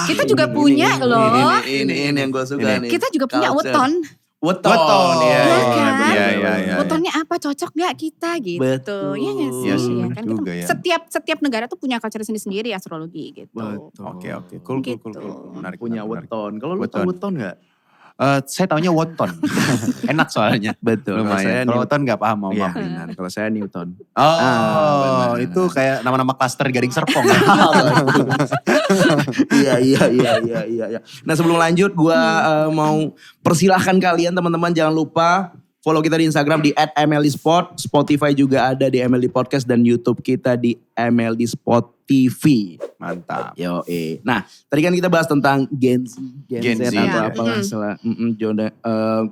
S3: Kita juga punya loh.
S1: Ini yang gue suka nih.
S3: Kita juga punya weton.
S1: Weton.
S3: Iya. Wetonnya apa? Cocok gak kita gitu.
S1: Betul.
S3: Iya gak sih?
S2: Iya,
S3: Kan
S2: juga
S3: kita,
S2: ya.
S3: setiap negara tuh punya culture sendiri astrologi gitu.
S1: Betul.
S2: Oke. Cool. Menarik.
S1: Punya weton. Kalau lu
S2: Weton.
S1: tahu weton gak?
S2: Saya taunya wonton. Enak soalnya.
S1: Betul.
S2: Lumayan. Kalau wonton gak paham mau
S1: Iya,
S2: maafin.
S1: benar. Kalau saya Newton.
S2: Oh, itu kayak nama-nama klaster Gading Serpong.
S1: Iya. Nah sebelum lanjut gue mau persilahkan kalian teman-teman jangan lupa follow kita di Instagram di @mldsport, Spotify juga ada di MLD Podcast dan YouTube kita di MLD Sport TV.
S2: Mantap.
S1: Nah tadi kan kita bahas tentang Gen Z atau
S2: ya.
S1: apalah salah.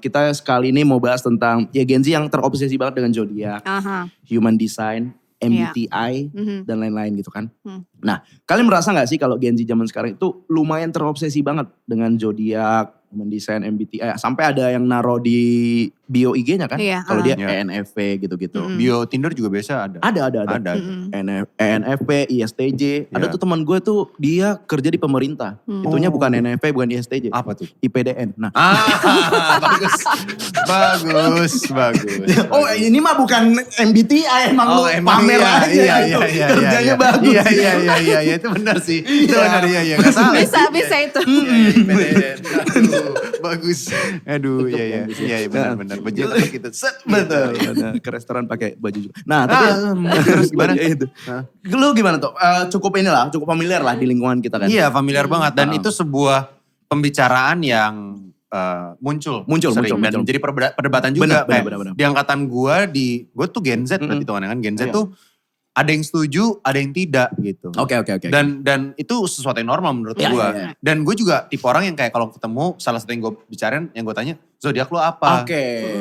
S1: Kita sekali ini mau bahas tentang Gen Z yang terobsesi banget dengan zodiak, human design, MBTI dan lain-lain gitu kan. Nah, kalian merasa gak sih kalau Gen Z zaman sekarang itu lumayan terobsesi banget dengan zodiak, human design, MBTI, sampai ada yang naro di bio IG-nya kan? Kalau dia ENFP gitu-gitu.
S2: Bio Tinder juga biasa ada.
S1: Ada. ENFP, ISTJ. Ada tuh teman gue tuh dia kerja di pemerintah. Itunya bukan ENFP, bukan ISTJ.
S2: Apa tuh?
S1: IPDN. Nah.
S2: Bagus.
S1: Oh ini mah bukan MBTI emang lu pamer aja gitu. Kerjanya bagus.
S2: Iya, itu benar sih. Itu benar iya, enggak salah.
S3: Bisa itu.
S2: IPDN. Bagus. Aduh, iya benar. Baju tetap gitu.
S1: Betul. Ke restoran pakai baju juga. Nah, tapi
S2: terus gimana?
S1: Itu. Lu gimana tuh? Cukup familiar lah di lingkungan kita kan.
S2: Iya, familiar banget dan itu sebuah pembicaraan yang muncul dan jadi perdebatan juga.
S1: Benar.
S2: Di angkatan gue tuh Gen Z berarti tuh kan. Gen Z tuh ada yang setuju, ada yang tidak gitu.
S1: Oke.
S2: Dan itu sesuatu yang normal menurut gue. Dan gue juga tipe orang yang kayak kalau ketemu salah satu yang gue bicarain, yang gue tanya, zodiak lo apa?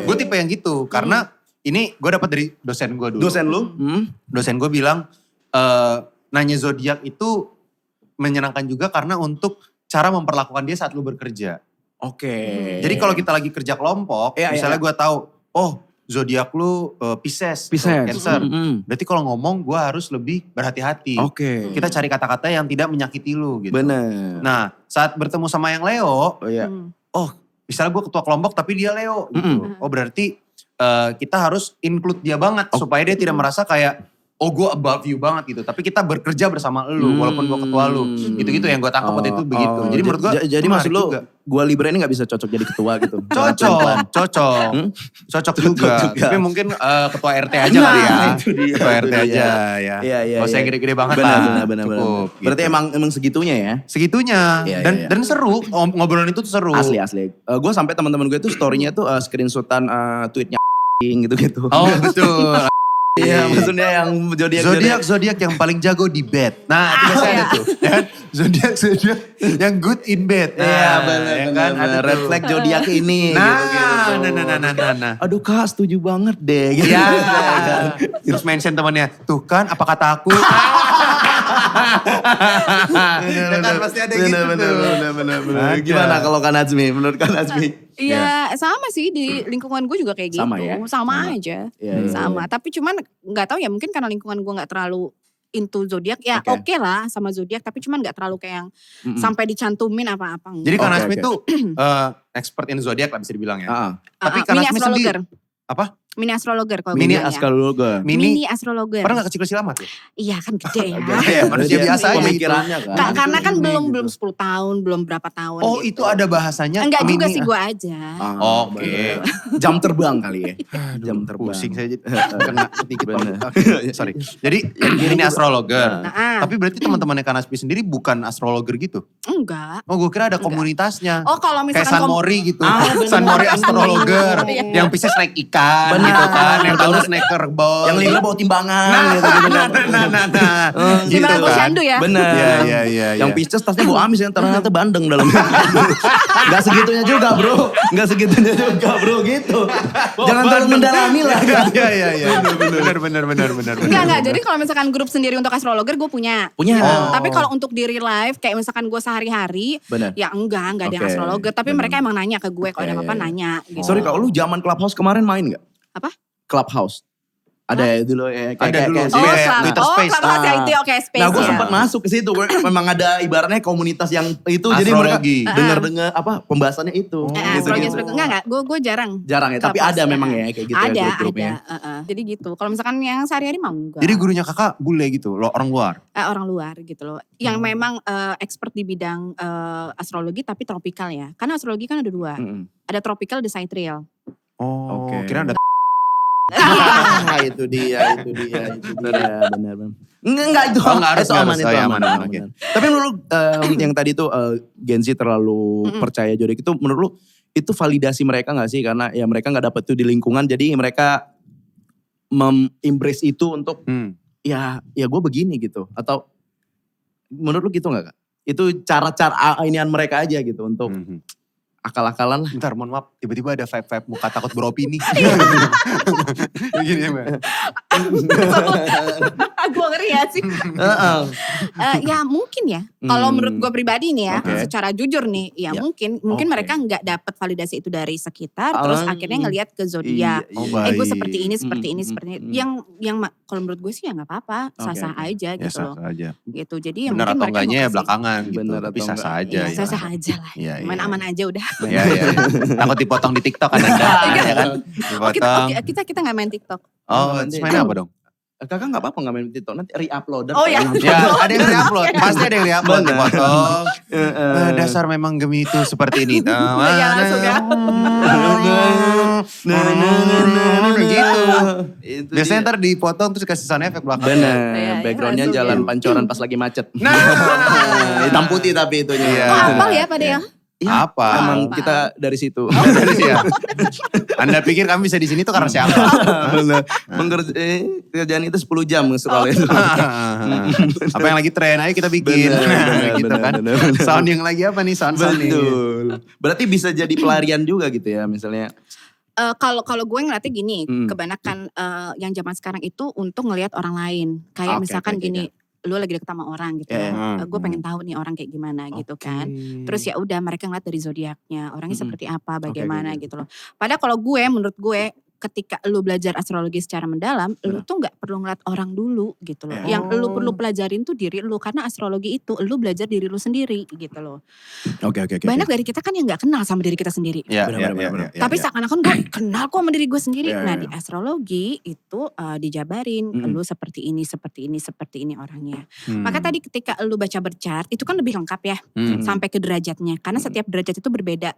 S2: Gue tipe yang gitu karena ini gue dapat dari dosen gue dulu.
S1: Dosen lu?
S2: Dosen gue bilang nanya zodiak itu menyenangkan juga karena untuk cara memperlakukan dia saat lu bekerja. Jadi kalau kita lagi kerja kelompok, misalnya gue tahu, zodiak lu Pisces, Cancer. Berarti kalau ngomong gue harus lebih berhati-hati. Kita cari kata-kata yang tidak menyakiti lu gitu.
S1: Bener.
S2: Nah saat bertemu sama yang Leo, misalnya gue ketua kelompok tapi dia Leo gitu. Berarti kita harus include dia banget supaya dia tidak merasa kayak gue above you banget gitu. Tapi kita bekerja bersama lu walaupun gue ketua lu. Gitu-gitu yang gue tangkap waktu itu begitu. Jadi menurut gue
S1: jadi maksud lu gue Libra ini gak bisa cocok jadi ketua gitu?
S2: Cocok juga. Tapi mungkin ketua RT aja kali ya. Ketua RT aja ya. Gak usah yang gede-gede banget lah.
S1: Benar. Berarti emang segitunya ya?
S2: Segitunya. Dan seru. Ngobrolan itu tuh seru.
S1: Asli. Gue sampai teman-teman gue tuh story-nya tuh screenshotan tweetnya gitu.
S2: Betul.
S1: Iya, maksudnya yang
S2: Zodiak yang paling jago di bed. Nah, itu biasanya ada tuh. Ya kan? Zodiak yang good in bed. Nah,
S1: Iya, benar
S2: ya
S1: kan
S2: kan?
S1: ada red flag zodiak ini.
S2: Nah,
S1: gitu.
S2: nah.
S1: Aduh Kak, setuju banget deh. Gitu.
S2: Ya. Terus mention temannya, tuh kan apa kata aku? Ya kan pasti ada gitu tuh.
S1: Bener.
S2: Ada.
S1: Gimana kalau Kak Najmi? Menurut Kak Najmi?
S3: Iya sama sih di lingkungan gue juga kayak gitu.
S1: Sama ya?
S3: Sama aja.
S1: Iya.
S3: Sama. Tapi cuman nggak tahu ya mungkin karena lingkungan gue nggak terlalu into zodiak ya oke lah sama zodiak tapi cuman nggak terlalu kayak yang sampai dicantumin apa-apa.
S2: Jadi Kak
S1: Oke,
S2: Nasmi
S1: oke.
S2: tuh expert in zodiak lah bisa dibilang ya. Tapi Kak
S3: mini
S2: Nasmi
S3: astrologer.
S2: sendiri. Apa?
S3: Mini astrologer kalau
S1: Mini
S3: gue bilangnya.
S1: astrologer.
S3: Mini astrologer.
S2: Pernah gak kecil-kecil amat ya?
S3: Iya kan gede ya.
S2: Ya, manusia
S1: Dia
S2: biasa aja.
S1: pemikirannya kan.
S3: Karena kan
S2: Ini
S3: belum
S2: gitu.
S3: 10 tahun, belum berapa tahun.
S2: Oh
S3: gitu.
S2: itu ada bahasanya.
S3: Enggak juga
S2: mini-
S3: sih gue aja.
S2: Oke.
S1: bener. Jam terbang kali ya. Jam terbang.
S2: Pusing saya jadi kena sedikit
S1: Bener.
S2: Oke, sorry. Jadi ini astrologer.
S3: Nah,
S2: Tapi berarti teman-temannya Kak Nasmi sendiri bukan astrologer gitu?
S3: enggak.
S2: Oh gue kira ada komunitasnya.
S3: Oh kalau
S2: Kayak
S3: misalkan
S2: San Mori gitu.
S1: bener.
S2: San Mori astrologer.
S3: Iya.
S2: Yang Pisces naik ikan
S1: Bener.
S2: gitu kan. Yang Taurus naik kerbau.
S1: Yang Libra bawa timbangan. gitu,
S2: Nah.
S3: Gimana
S2: Gitu
S3: posyandu ya?
S1: Bener.
S2: Iya.
S1: Yang Pisces tasnya bawa amis yang ternyata bandeng dalamnya. Gak segitunya juga bro. Gak segitunya juga bro gitu. Jangan terlalu mendalami lah.
S2: Iya. Bener.
S3: Enggak. Jadi kalau misalkan grup sendiri untuk astrologer gue punya.
S1: Punya.
S3: Tapi kalau untuk di real life kayak misalkan gue sehari-hari.
S1: Bener.
S3: Ya enggak ada yang
S1: Oke,
S3: astrologer. Tapi
S1: bener.
S3: mereka emang nanya ke gue kalau ada
S1: Iya,
S3: apa-apa
S1: iya.
S3: nanya. Gitu.
S1: Sorry kalau lu zaman Clubhouse kemarin main gak?
S3: Apa?
S1: Clubhouse. Ada ya dulu ya.
S2: Ada dulu.
S1: kayak
S2: Oh,
S1: kayak
S3: Club-
S2: Twitter Space.
S3: Clubhouse ya itu oke space
S1: Nah gue
S3: ya.
S1: sempat masuk ke situ. Memang ada ibaratnya komunitas yang itu. Jadi mereka
S2: Astrologi.
S1: dengar apa pembahasannya itu.
S3: Astrologi.
S1: Gitu.
S3: Enggak. Gue jarang.
S1: Jarang ya. Tapi
S3: Clubhouse,
S1: ada memang ya kayak gitu ya
S3: Ada.
S1: grup-grupnya.
S3: Jadi gitu. Kalau misalkan yang sehari-hari mau enggak.
S2: Jadi gurunya kakak bule gitu, lo orang luar.
S3: Orang luar gitu loh. Yang memang expert di bidang astrologi tapi tropikal ya. Karena astrologi kan ada dua. Ada tropical, ada sidereal.
S2: Oh,
S1: Oke.
S2: kira ada
S1: Itu dia. Benar. Enggak itu.
S2: Oh, enggak harus,
S1: itu
S2: enggak
S1: aman,
S2: harus.
S1: itu
S2: Oh, ya,
S1: aman.
S2: aman, oke.
S1: Tapi menurut lu, yang tadi tuh Gen Z terlalu percaya zodiak itu menurut lu itu validasi mereka gak sih? Karena ya mereka gak dapet tuh di lingkungan jadi mereka embrace itu untuk ya gue begini gitu. Atau menurut lu gitu gak Kak? Itu cara-cara inian mereka aja gitu untuk akal-akalan lah.
S2: Bentar, mohon maaf. Tiba-tiba ada vibe muka takut beropini. Begini ya, Mbak.
S3: Gue ngeri ya sih. Ya mungkin ya. Kalau menurut gue pribadi nih ya,
S1: Oke.
S3: secara jujur nih, ya mungkin
S2: Oke.
S3: mereka nggak dapat validasi itu dari sekitar, terus akhirnya ngelihat ke zodiak.
S2: Oh,
S3: Gue
S2: baik.
S3: seperti ini, seperti ini. Yang kalau menurut gue sih ya nggak apa-apa, sah-sah aja
S2: Ya
S3: gitu loh.
S2: sah aja.
S3: Gitu. Jadi ya
S2: Benar
S3: mungkin
S2: atau
S3: mereka
S2: enggaknya ya
S3: mau kasih-
S2: belakangan gitu.
S1: Benar
S2: Tapi
S1: atau
S2: sah-sah
S1: enggak.
S2: aja.
S3: Iya,
S2: ya.
S3: sah-sah aja lah.
S2: Iya, iya.
S3: Main aman aja udah.
S2: Iya. Takut dipotong di TikTok kan Anda. Ya kan?
S3: Oh,
S2: Dipotong.
S3: kita nggak main TikTok.
S2: Oh, terus main apa dong?
S1: Kakak gak apa-apa gak main TikTok, nanti re-uploadan.
S3: Oh, ya.
S2: Ya, ada yang re-upload. Pasti ada yang re-upload.
S1: Benar.
S2: Dipotong. Dasar memang gemi itu seperti ini.
S3: Ya, langsung ya.
S2: Gitu.
S1: Itu
S2: Biasanya
S1: dia.
S2: ntar dipotong terus kasih sound effect belakang.
S1: Bener,
S3: Iya,
S1: backgroundnya
S3: langsung
S1: jalan
S3: ya.
S1: pancoran pas lagi macet.
S2: Nah.
S1: Hitam putih tapi itunya.
S2: Iya.
S3: Oh, hafal ya Pak Dea?
S1: Iya,
S2: Apa?
S1: Emang kita dari situ.
S2: Dari sih ya. Anda pikir kami bisa di sini tuh karena siapa?
S1: Bener. Kerjaan itu 10 jam soalnya.
S2: Apa yang lagi tren, ayo kita bikin. Gitu kan. Sound yang lagi apa nih sound nih?
S1: Betul. Berarti bisa jadi pelarian juga gitu ya misalnya.
S3: Kalau gue ngeliatnya gini, kebanyakan yang zaman sekarang itu untuk ngelihat orang lain. Kayak
S1: Oke,
S3: misalkan
S1: oke,
S3: gini, lu lagi deket sama orang gitu ya. Gue pengen tahu nih orang kayak gimana gitu kan. Terus ya udah mereka ngeliat dari zodiaknya, orangnya seperti apa, bagaimana gitu loh. Padahal kalau menurut gue ketika lu belajar astrologi secara mendalam, lu tuh nggak perlu ngeliat orang dulu gitu loh. Yang lu perlu pelajarin tuh diri lu, karena astrologi itu lu belajar diri lu sendiri gitu loh.
S1: Oke.
S3: Banyak dari kita kan yang nggak kenal sama diri kita sendiri.
S2: Iya,
S1: Benar.
S3: Tapi seakan-akan gue kenal kok sama diri gue sendiri.
S1: Iya,
S3: Nah
S1: iya.
S3: di astrologi itu dijabarin lu seperti ini orangnya. Maka tadi ketika lu baca berchart itu kan lebih lengkap ya sampai ke derajatnya. Karena setiap derajat itu berbeda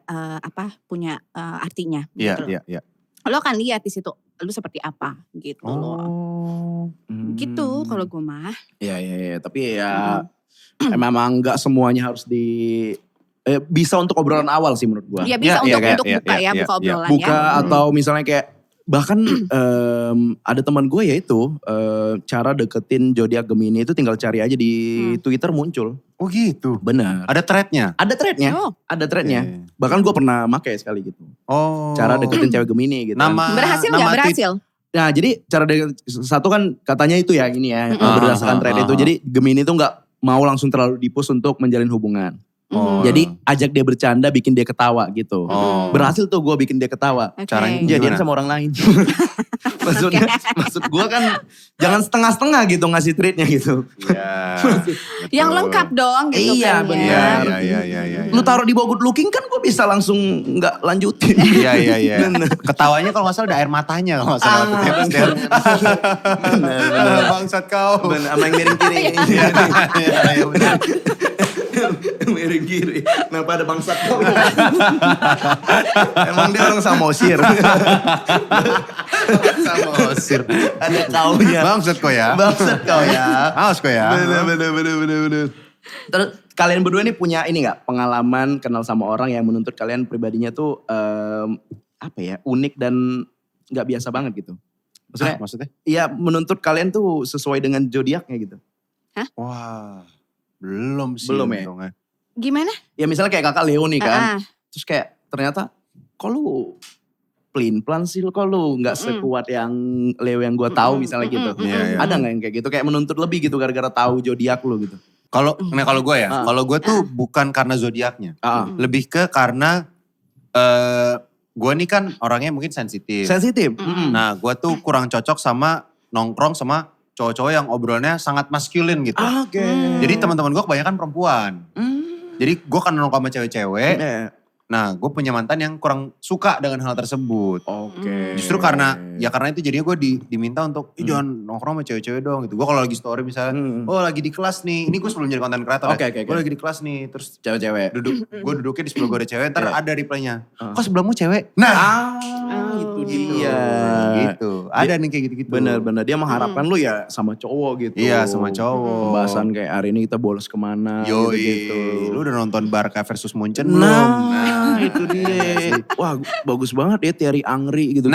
S3: punya artinya. Gitu loh.
S2: Iya.
S3: Lo akan lihat di situ lu seperti apa gitu loh. Gitu kalau gue mah.
S1: Iya. Tapi ya memang gak semuanya harus bisa untuk obrolan awal sih menurut gua.
S3: Iya bisa untuk buka ya, buka obrolan
S1: Buka
S3: ya.
S1: atau misalnya kayak Bahkan ada teman gue ya itu cara deketin zodiak Gemini itu tinggal cari aja di Twitter muncul.
S2: Oh gitu.
S1: Benar.
S2: Ada threadnya?
S1: Ada threadnya.
S3: Oh.
S1: Ada threadnya.
S2: Oke.
S1: Bahkan gue pernah pakai sekali gitu.
S2: Oh.
S1: Cara deketin cewek Gemini gitu.
S3: Berhasil nggak? Berhasil.
S1: Nah jadi cara satu kan katanya itu ya ini ya berdasarkan thread itu. Jadi Gemini itu nggak mau langsung terlalu di-push untuk menjalin hubungan.
S2: Oh.
S1: Jadi ajak dia bercanda, bikin dia ketawa gitu.
S2: Oh.
S1: Berhasil tuh gue bikin dia ketawa.
S3: Oke.
S2: Caranya
S1: Jadian
S2: gimana?
S1: sama orang lain. Maksud gue kan jangan setengah-setengah gitu ngasih treatnya gitu.
S2: Iya.
S3: Yang lengkap dong gitu
S1: Iya,
S3: kan
S1: benar.
S3: ya.
S2: Iya.
S1: Lu taruh di bawah good looking kan gue bisa langsung nggak lanjutin.
S2: Iya. Ketawanya kalau gak salah ada air matanya kalau gak salah.
S1: Bener.
S2: Bangsat kau.
S1: Bener, sama yang miring kiri.
S2: Iya, bener.
S1: Miring kiri. Kenapa ada bangsat kau? Emang dia orang Samosir.
S2: Samosir.
S1: Ada kaunya.
S2: Bangsat kau ya.
S1: Bangsat kau ya.
S2: Awas kau ya.
S1: Bener. Terus kalian berdua nih punya ini gak? Pengalaman kenal sama orang yang menuntut kalian pribadinya tuh apa ya, unik dan gak biasa banget gitu.
S2: Maksudnya?
S1: Iya menuntut kalian tuh sesuai dengan zodiaknya gitu.
S2: Wah. Belum sih.
S1: Belum ya?
S2: untungnya.
S3: Gimana?
S1: Ya misalnya kayak kakak Leo nih kan.
S3: Ah.
S1: Terus kayak ternyata kok lu pelin-pelan sih, kok lu gak sekuat yang Leo yang gue tahu misalnya gitu.
S2: Iya.
S1: Ada gak yang kayak gitu? Kayak menuntut lebih gitu gara-gara tahu zodiak lu gitu.
S2: Kalau gue ya, kalau gue tuh bukan karena zodiaknya. Lebih ke karena gue nih kan orangnya mungkin sensitif.
S1: Sensitif.
S2: Nah gue tuh kurang cocok sama nongkrong sama cowok-cowok yang obrolannya sangat maskulin gitu.
S1: Oke.
S2: Jadi teman-teman gue kebanyakan perempuan. Jadi gue kan nongkrong sama cewek-cewek. Nah gue punya mantan yang kurang suka dengan hal tersebut.
S1: Oke.
S2: Justru karena itu jadinya gue diminta untuk jangan nongkrong sama cewek-cewek dong gitu. Gue kalau lagi story misalnya, oh lagi di kelas nih. Ini gue sebelum jadi konten kreator
S1: Oke.
S2: Gue lagi di kelas nih. Terus
S1: Cewek-cewek.
S2: gue duduknya di sebelah gue ada cewek. Ntar ada reply-nya. Kok sebelahmu cewek?
S1: Itu dia.
S2: Gitu. Ada nih kayak gitu-gitu.
S1: Bener-bener dia mengharapkan lu ya sama cowok gitu.
S2: Iya sama cowok.
S1: Pembahasan kayak hari ini kita bolos kemana gitu.
S2: Lu udah nonton Barca versus Munchen belum?
S1: Nah, itu dia. Wah bagus banget ya Thierry Angri gitu.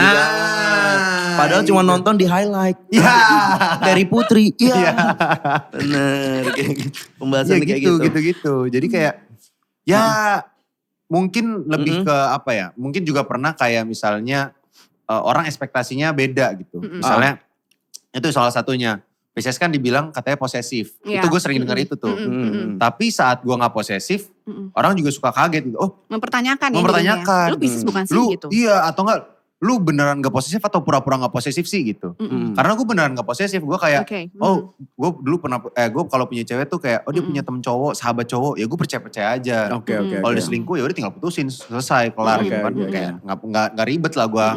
S1: Padahal cuma nonton di highlight.
S2: Iya.
S1: Terry Putri. Iya. Bener. Kayak gitu. Pembahasan kayak gitu.
S2: Gitu. Jadi kayak ya mungkin lebih ke apa ya. Mungkin juga pernah kayak misalnya orang ekspektasinya beda gitu. Misalnya itu salah satunya. Pisces kan dibilang katanya posesif.
S3: Iya.
S2: Itu gue sering dengar itu tuh. Tapi saat gue gak posesif, orang juga suka kaget gitu. Oh
S3: Mempertanyakan ya.
S2: mempertanyakan.
S3: Lu Pisces bukan sih
S2: Lu
S3: gitu.
S2: iya atau enggak lu beneran gak posesif atau pura-pura gak posesif sih gitu. Karena gue beneran gak posesif. Gue kayak oh gue dulu pernah gue kalau punya cewek tuh kayak oh dia punya temen cowok, sahabat cowok. Ya gue percaya-percaya aja.
S1: Oke.
S2: Kalau dia selingkuh ya udah tinggal putusin selesai kelar gitu kan. Kayak gak ribet lah gue.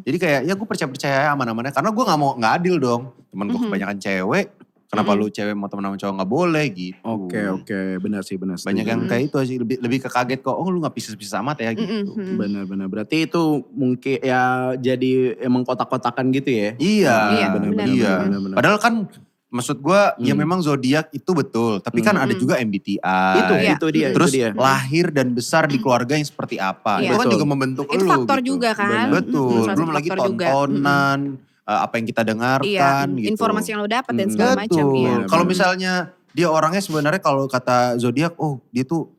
S2: Jadi kayak ya gue percaya aman-amannya. Karena gue gak adil dong. Temen gue kebanyakan cewek. Kenapa lu cewek mau temen sama cowok gak boleh gitu.
S1: Oke. Benar sih.
S2: Banyak yang kayak itu sih. Lebih ke kaget kok. Oh lu gak pisah-pisah amat ya gitu.
S1: Benar. Berarti itu mungkin ya jadi emang kotak-kotakan gitu ya.
S2: Iya.
S1: Benar.
S2: Padahal kan maksud gue ya memang zodiak itu betul. Tapi kan ada juga MBTI.
S1: Itu dia.
S2: Terus
S1: itu dia.
S2: lahir dan besar di keluarga yang seperti apa.
S3: Iya.
S2: Itu kan
S1: Betul.
S2: juga membentuk
S3: Itu
S2: lu
S3: faktor
S2: gitu.
S3: juga kan.
S2: Betul.
S3: Salah
S2: Belum
S3: satu
S2: lagi
S3: faktor juga.
S2: tontonan. Apa yang kita dengarkan gitu.
S3: Informasi yang lo dapat dan segala macam.
S2: Betul.
S3: Iya.
S2: Kalau misalnya dia orangnya sebenarnya kalau kata zodiak, oh dia tuh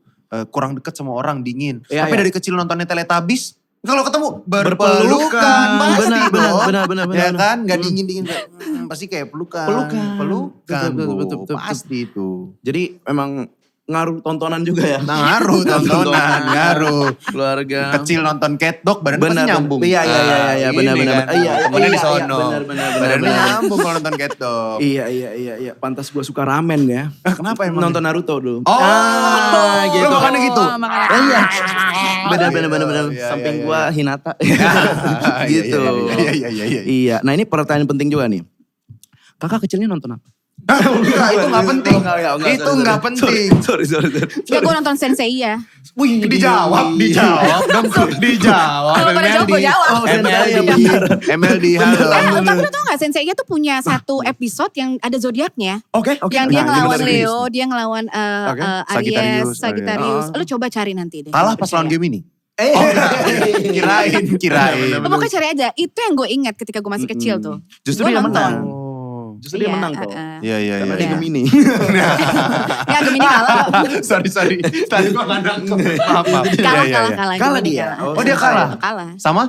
S2: kurang deket sama orang, dingin.
S1: Iya,
S2: Tapi
S1: iya.
S2: dari kecil nontonnya Teletubbies, kalau ketemu
S1: Berpelukan.
S2: pasti
S1: Benar.
S2: ya kan, gak dingin-dingin. Pasti kayak pelukan.
S1: Pelukan. Betul.
S2: Pasti itu.
S1: Jadi emang ngaruh tontonan juga ya.
S2: Ngaruh tontonan, ngaruh.
S1: Keluarga.
S2: Kecil nonton Cat Dog, badan pasti
S1: Benar.
S2: nyambung.
S1: Iya.
S2: Ini
S1: Benar.
S2: kan,
S1: Iya.
S2: temennya di sono.
S1: Benar.
S2: Badannya nyambung kalau nonton Cat Dog.
S1: Iya. Pantas gue suka ramen ya.
S2: Kenapa emang?
S1: Nonton Naruto dulu.
S2: Oh,
S1: gitu.
S2: lu makannya gitu?
S1: Iya. Benar.
S2: Iya,
S1: Samping
S2: iya.
S1: gue Hinata. Gitu.
S2: Iya.
S1: Iya. Nah ini pertanyaan penting juga nih. Kakak kecilnya nonton apa?
S2: Enggak, itu gak penting. Itu gak penting.
S1: Sorry.
S3: Ya gue nonton Sensei ya.
S2: Wih, dijawab.
S3: Kalau pada jawab gue jawab.
S2: MLD, halo.
S3: Tapi lu tau gak Sensei tuh punya satu episode yang ada zodiaknya.
S1: Oke.
S3: Yang dia
S1: Nah,
S3: ngelawan
S1: gimana,
S3: Leo, dia ngelawan
S2: Oke.
S3: Aries,
S2: Sagittarius.
S3: Sagittarius. Lu coba cari nanti deh.
S2: Kalah pas lawan Gemini. Kirain.
S3: Pokoknya cari aja. Itu yang gue ingat ketika gue masih kecil tuh.
S1: Justru
S3: Gua
S1: dia
S3: nonton.
S1: menang. Justru dia
S3: Iya,
S1: menang kok.
S2: Iya.
S1: Karena dia
S3: Iya.
S1: Gemini.
S3: Ya Gemini kalah.
S2: Sorry. Tadi gue gak nangkep. Maaf.
S3: Kalah.
S1: Kalah
S3: Gemini
S1: dia.
S3: kalah.
S2: Oh, dia kalah?
S3: Kalah.
S2: Sama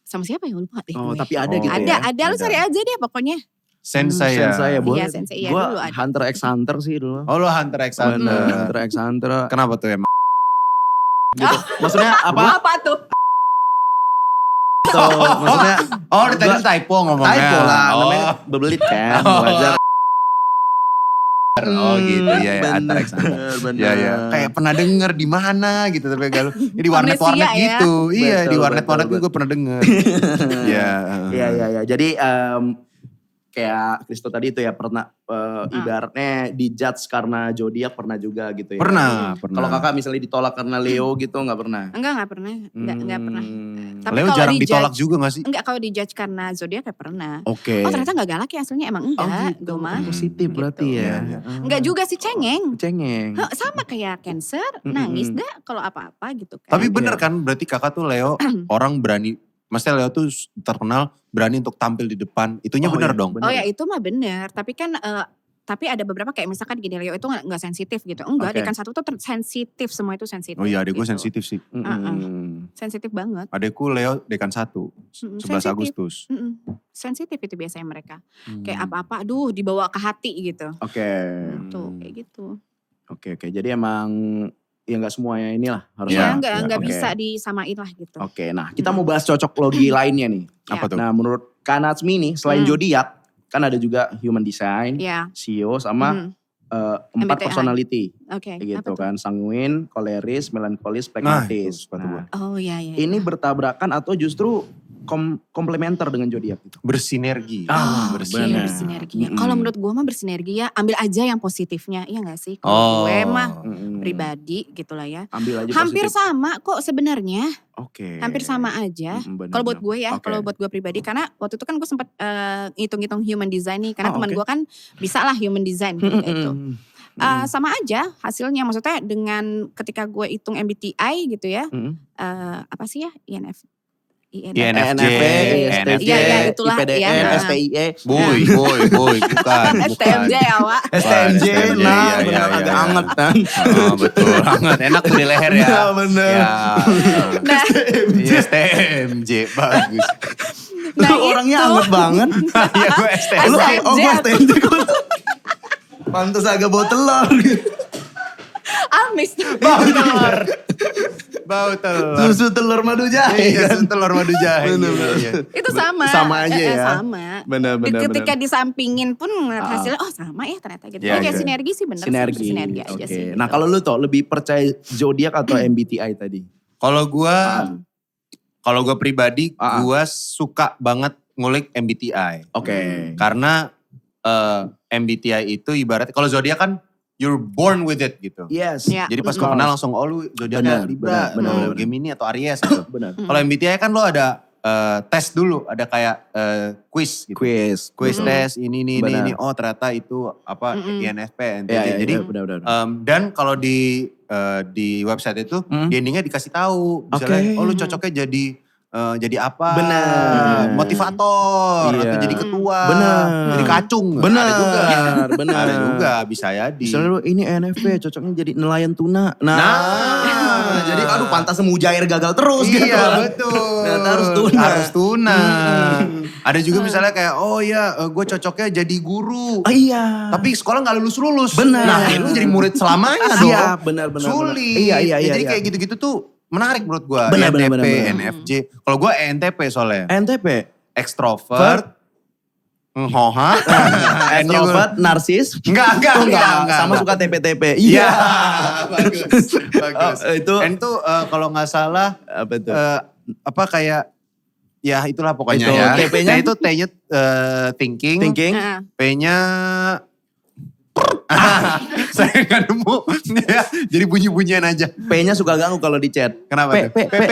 S3: Siapa ya lupa deh.
S1: Oh,
S3: gue.
S1: tapi ada gitu ya.
S3: Ada lu cari aja deh pokoknya.
S2: Sensei ya.
S1: Sensei ya, boleh.
S3: Iya, Sensei, iya,
S1: Gua
S3: dulu ada.
S1: Hunter x Hunter sih dulu.
S2: Oh lo Hunter x
S1: Bener,
S2: Hunter.
S1: Hunter x Hunter.
S2: Kenapa tuh emang?
S1: Gitu. Maksudnya apa?
S3: Apa tuh?
S1: Tuh, maksudnya
S2: Oh tadi typo ngomongnya.
S1: typo lah.
S2: Oh.
S1: Namanya bebelit kan.
S2: Oh.
S1: Wajar.
S2: Oh gitu ya Hunter x Hunter.
S1: Bener.
S2: Iya. Kayak pernah denger di mana gitu tapi galuh. Ya, di warnet-warnet
S3: Amnesia ya.
S2: gitu. Iya
S1: Betul,
S2: di warnet-warnet
S1: betul.
S2: gue pernah denger. Iya.
S1: Iya. Jadi kayak Kristo tadi itu ya pernah ibaratnya dijudge karena zodiak pernah juga gitu ya.
S2: Pernah.
S1: Kalau kakak misalnya ditolak karena Leo gitu nggak pernah?
S3: Enggak pernah. Enggak pernah. Tapi
S2: Leo
S3: kalau
S2: jarang
S3: dijudge-
S2: ditolak juga gak sih?
S3: Enggak, kalau dijudge karena zodiak ya pernah.
S1: Oke.
S3: Oh ternyata gak galak ya aslinya, emang enggak.
S1: gitu.
S3: Gue mah.
S1: Positif berarti
S3: Gitu.
S1: ya.
S2: Iya.
S3: Enggak juga sih, cengeng.
S1: Cengeng.
S3: Sama kayak Cancer,
S1: Mm-mm.
S3: nangis dah kalau apa-apa gitu kan.
S2: Tapi bener kan berarti kakak tuh Leo orang berani. Maksudnya Leo tuh terkenal berani untuk tampil di depan. Itunya
S1: Oh,
S2: bener
S1: iya,
S2: dong.
S1: bener.
S3: Oh ya itu mah bener, tapi kan tapi ada beberapa kayak misalkan gini, Leo itu nggak sensitif gitu. Enggak,
S1: Oke.
S3: dekan satu tuh sensitif, semua itu sensitif.
S2: Oh iya adek gue
S3: gitu.
S2: sensitif sih.
S3: Sensitif banget.
S2: Adekku Leo dekan 1. 11
S3: Sensitif.
S2: Agustus.
S3: Sensitif itu biasanya mereka. Kayak apa-apa, aduh dibawa ke hati gitu.
S1: Oke.
S3: Tuh kayak gitu.
S1: Oke. Jadi emang ya nggak semuanya inilah harus.
S2: Iya.
S3: Ya nggak
S1: Oke.
S3: bisa disamain lah gitu.
S1: Oke, nah kita mau bahas cocok logi lainnya nih.
S2: Apa tuh?
S1: Nah menurut Kak Natsmi nih selain zodiak kan ada juga human design,
S3: Ya,
S1: CEO sama 4
S3: MBTI.
S1: personality
S3: oke.
S1: gitu
S3: Apa tuh?
S1: kan, sanguin, koleris, melankolis,
S2: Nah itu
S1: pragmatis.
S2: sepatu gue.
S3: Oh iya.
S1: Ini bertabrakan atau justru komplementer dengan zodiak itu?
S2: Bersinergi.
S3: Iya, bersinergi. Kalau menurut gue mah bersinergi ya, ambil aja yang positifnya, iya gak sih?
S2: Oh.
S3: Kalau gue mah
S1: Mm-mm.
S3: pribadi gitu lah ya.
S1: Ambil aja
S3: Hampir
S1: positif.
S3: sama kok sebenarnya.
S1: Oke.
S3: Hampir sama aja.
S1: Bener,
S3: Kalau buat
S1: bener.
S3: gue ya,
S1: Oke.
S3: kalau buat gue pribadi, karena waktu itu kan gue sempat ngitung-ngitung human design nih, karena
S1: Oh,
S3: teman
S1: oke.
S3: gue kan bisa lah human design gitu kayak itu.
S1: Mm-mm.
S3: Sama aja hasilnya, maksudnya dengan ketika gue hitung MBTI gitu ya,
S1: Mm-mm.
S3: apa sih ya, INF.
S2: INFJ,
S1: INFJ,
S3: Iya, itulah,
S1: IPDN,
S3: iya.
S1: SPIE.
S2: Boy, bukan.
S3: STMJ ya, Wak.
S1: STMJ,
S2: STMJ,
S1: nah
S2: iya,
S1: bener
S2: iya,
S1: agak
S2: iya.
S1: anget kan.
S2: Oh, betul, hangat. Enak tuh di leher ya.
S1: Iya, bener.
S2: Ya.
S3: Nah,
S2: Iya, STMJ, bagus.
S3: nah
S1: Lu orangnya
S3: itu.
S1: anget banget.
S2: Iya, gue STMJ.
S1: Lu,
S3: STMJ
S1: oh gue
S3: apa?
S1: STMJ. Pantes agak bau telur.
S3: Amis.
S2: Bau telur.
S1: Susu telur madu jahe
S2: Iya,
S1: kan.
S2: telur madu jahe.
S1: Bener,
S2: Iya,
S1: bener.
S2: iya.
S3: Itu sama.
S1: Sama aja ya.
S3: Sama.
S1: Bener.
S3: Ketika disampingin pun ngeliat hasilnya, oh sama ya ternyata gitu.
S2: Iya,
S3: Kayak
S2: iya.
S3: sinergi sih bener.
S1: Sinergi.
S3: Sih, sinergi aja
S1: Oke.
S3: sih. gitu.
S1: Nah kalau lu tuh lebih percaya zodiak atau MBTI tadi?
S2: Kalau gue pribadi,
S1: Ah.
S2: gue suka banget ngulik MBTI.
S1: Oke.
S2: Karena MBTI itu ibaratnya, kalau zodiak kan you're born with it gitu.
S1: Yes.
S3: Iya.
S2: Jadi pas gue kenal langsung, oh lu zodiaknya
S1: Benar,
S2: Libra,
S1: benar,
S2: lu
S1: benar.
S2: Gemini atau Aries gitu.
S1: Benar.
S2: Kalau MBTI kan lo ada tes dulu, ada kayak quiz gitu.
S1: Quiz.
S2: Quiz tes ini.
S1: Benar.
S2: Oh ternyata itu apa INFP, NTJ.
S1: Iya,
S2: Jadi
S1: benar.
S2: dan kalau di website itu di endingnya dikasih tahu, misalnya
S1: Oke.
S2: oh lu cocoknya jadi apa?
S1: Benar.
S2: Motivator,
S1: Iya.
S2: atau jadi ketua,
S1: Benar.
S2: jadi kacung.
S1: Benar.
S2: Ada juga.
S1: Benar.
S2: Ada juga, bisa jadi.
S1: Misalnya lu ini NFP cocoknya jadi nelayan tuna. Nah. Jadi aduh pantas mujair gagal terus gitu.
S2: Iya betul.
S1: Ternyata harus tuna.
S2: Harus tuna. Ada juga misalnya kayak oh ya gue cocoknya jadi guru.
S1: Oh, iya.
S2: Tapi sekolah gak lulus-lulus.
S1: Benar.
S2: Nah lu jadi murid selamanya dong.
S1: Siap, benar.
S2: Sulit.
S1: Iya.
S2: Ya, jadi kayak gitu-gitu tuh menarik menurut gue.
S1: Benar.
S2: INTP, NFJ. Kalau gue ENTP soalnya.
S1: NTP.
S2: Extrovert. Ngehoha.
S1: Extrovert, narsis.
S2: Enggak.
S1: Sama suka TP-TP.
S2: Iya. Bagus.
S1: Oh, itu
S2: N tuh kalau gak salah.
S1: apa tuh?
S2: Apa kayak ya itulah pokoknya
S1: Itu,
S2: ya.
S1: TP-nya?
S2: Nah, itu T-nya thinking,
S1: Thinking.
S2: P-nya saya nggak nemu. Ya, jadi bunyi-bunyian aja.
S1: P-nya suka ganggu kalau di chat.
S2: Kenapa
S1: P,
S2: tuh?
S1: P.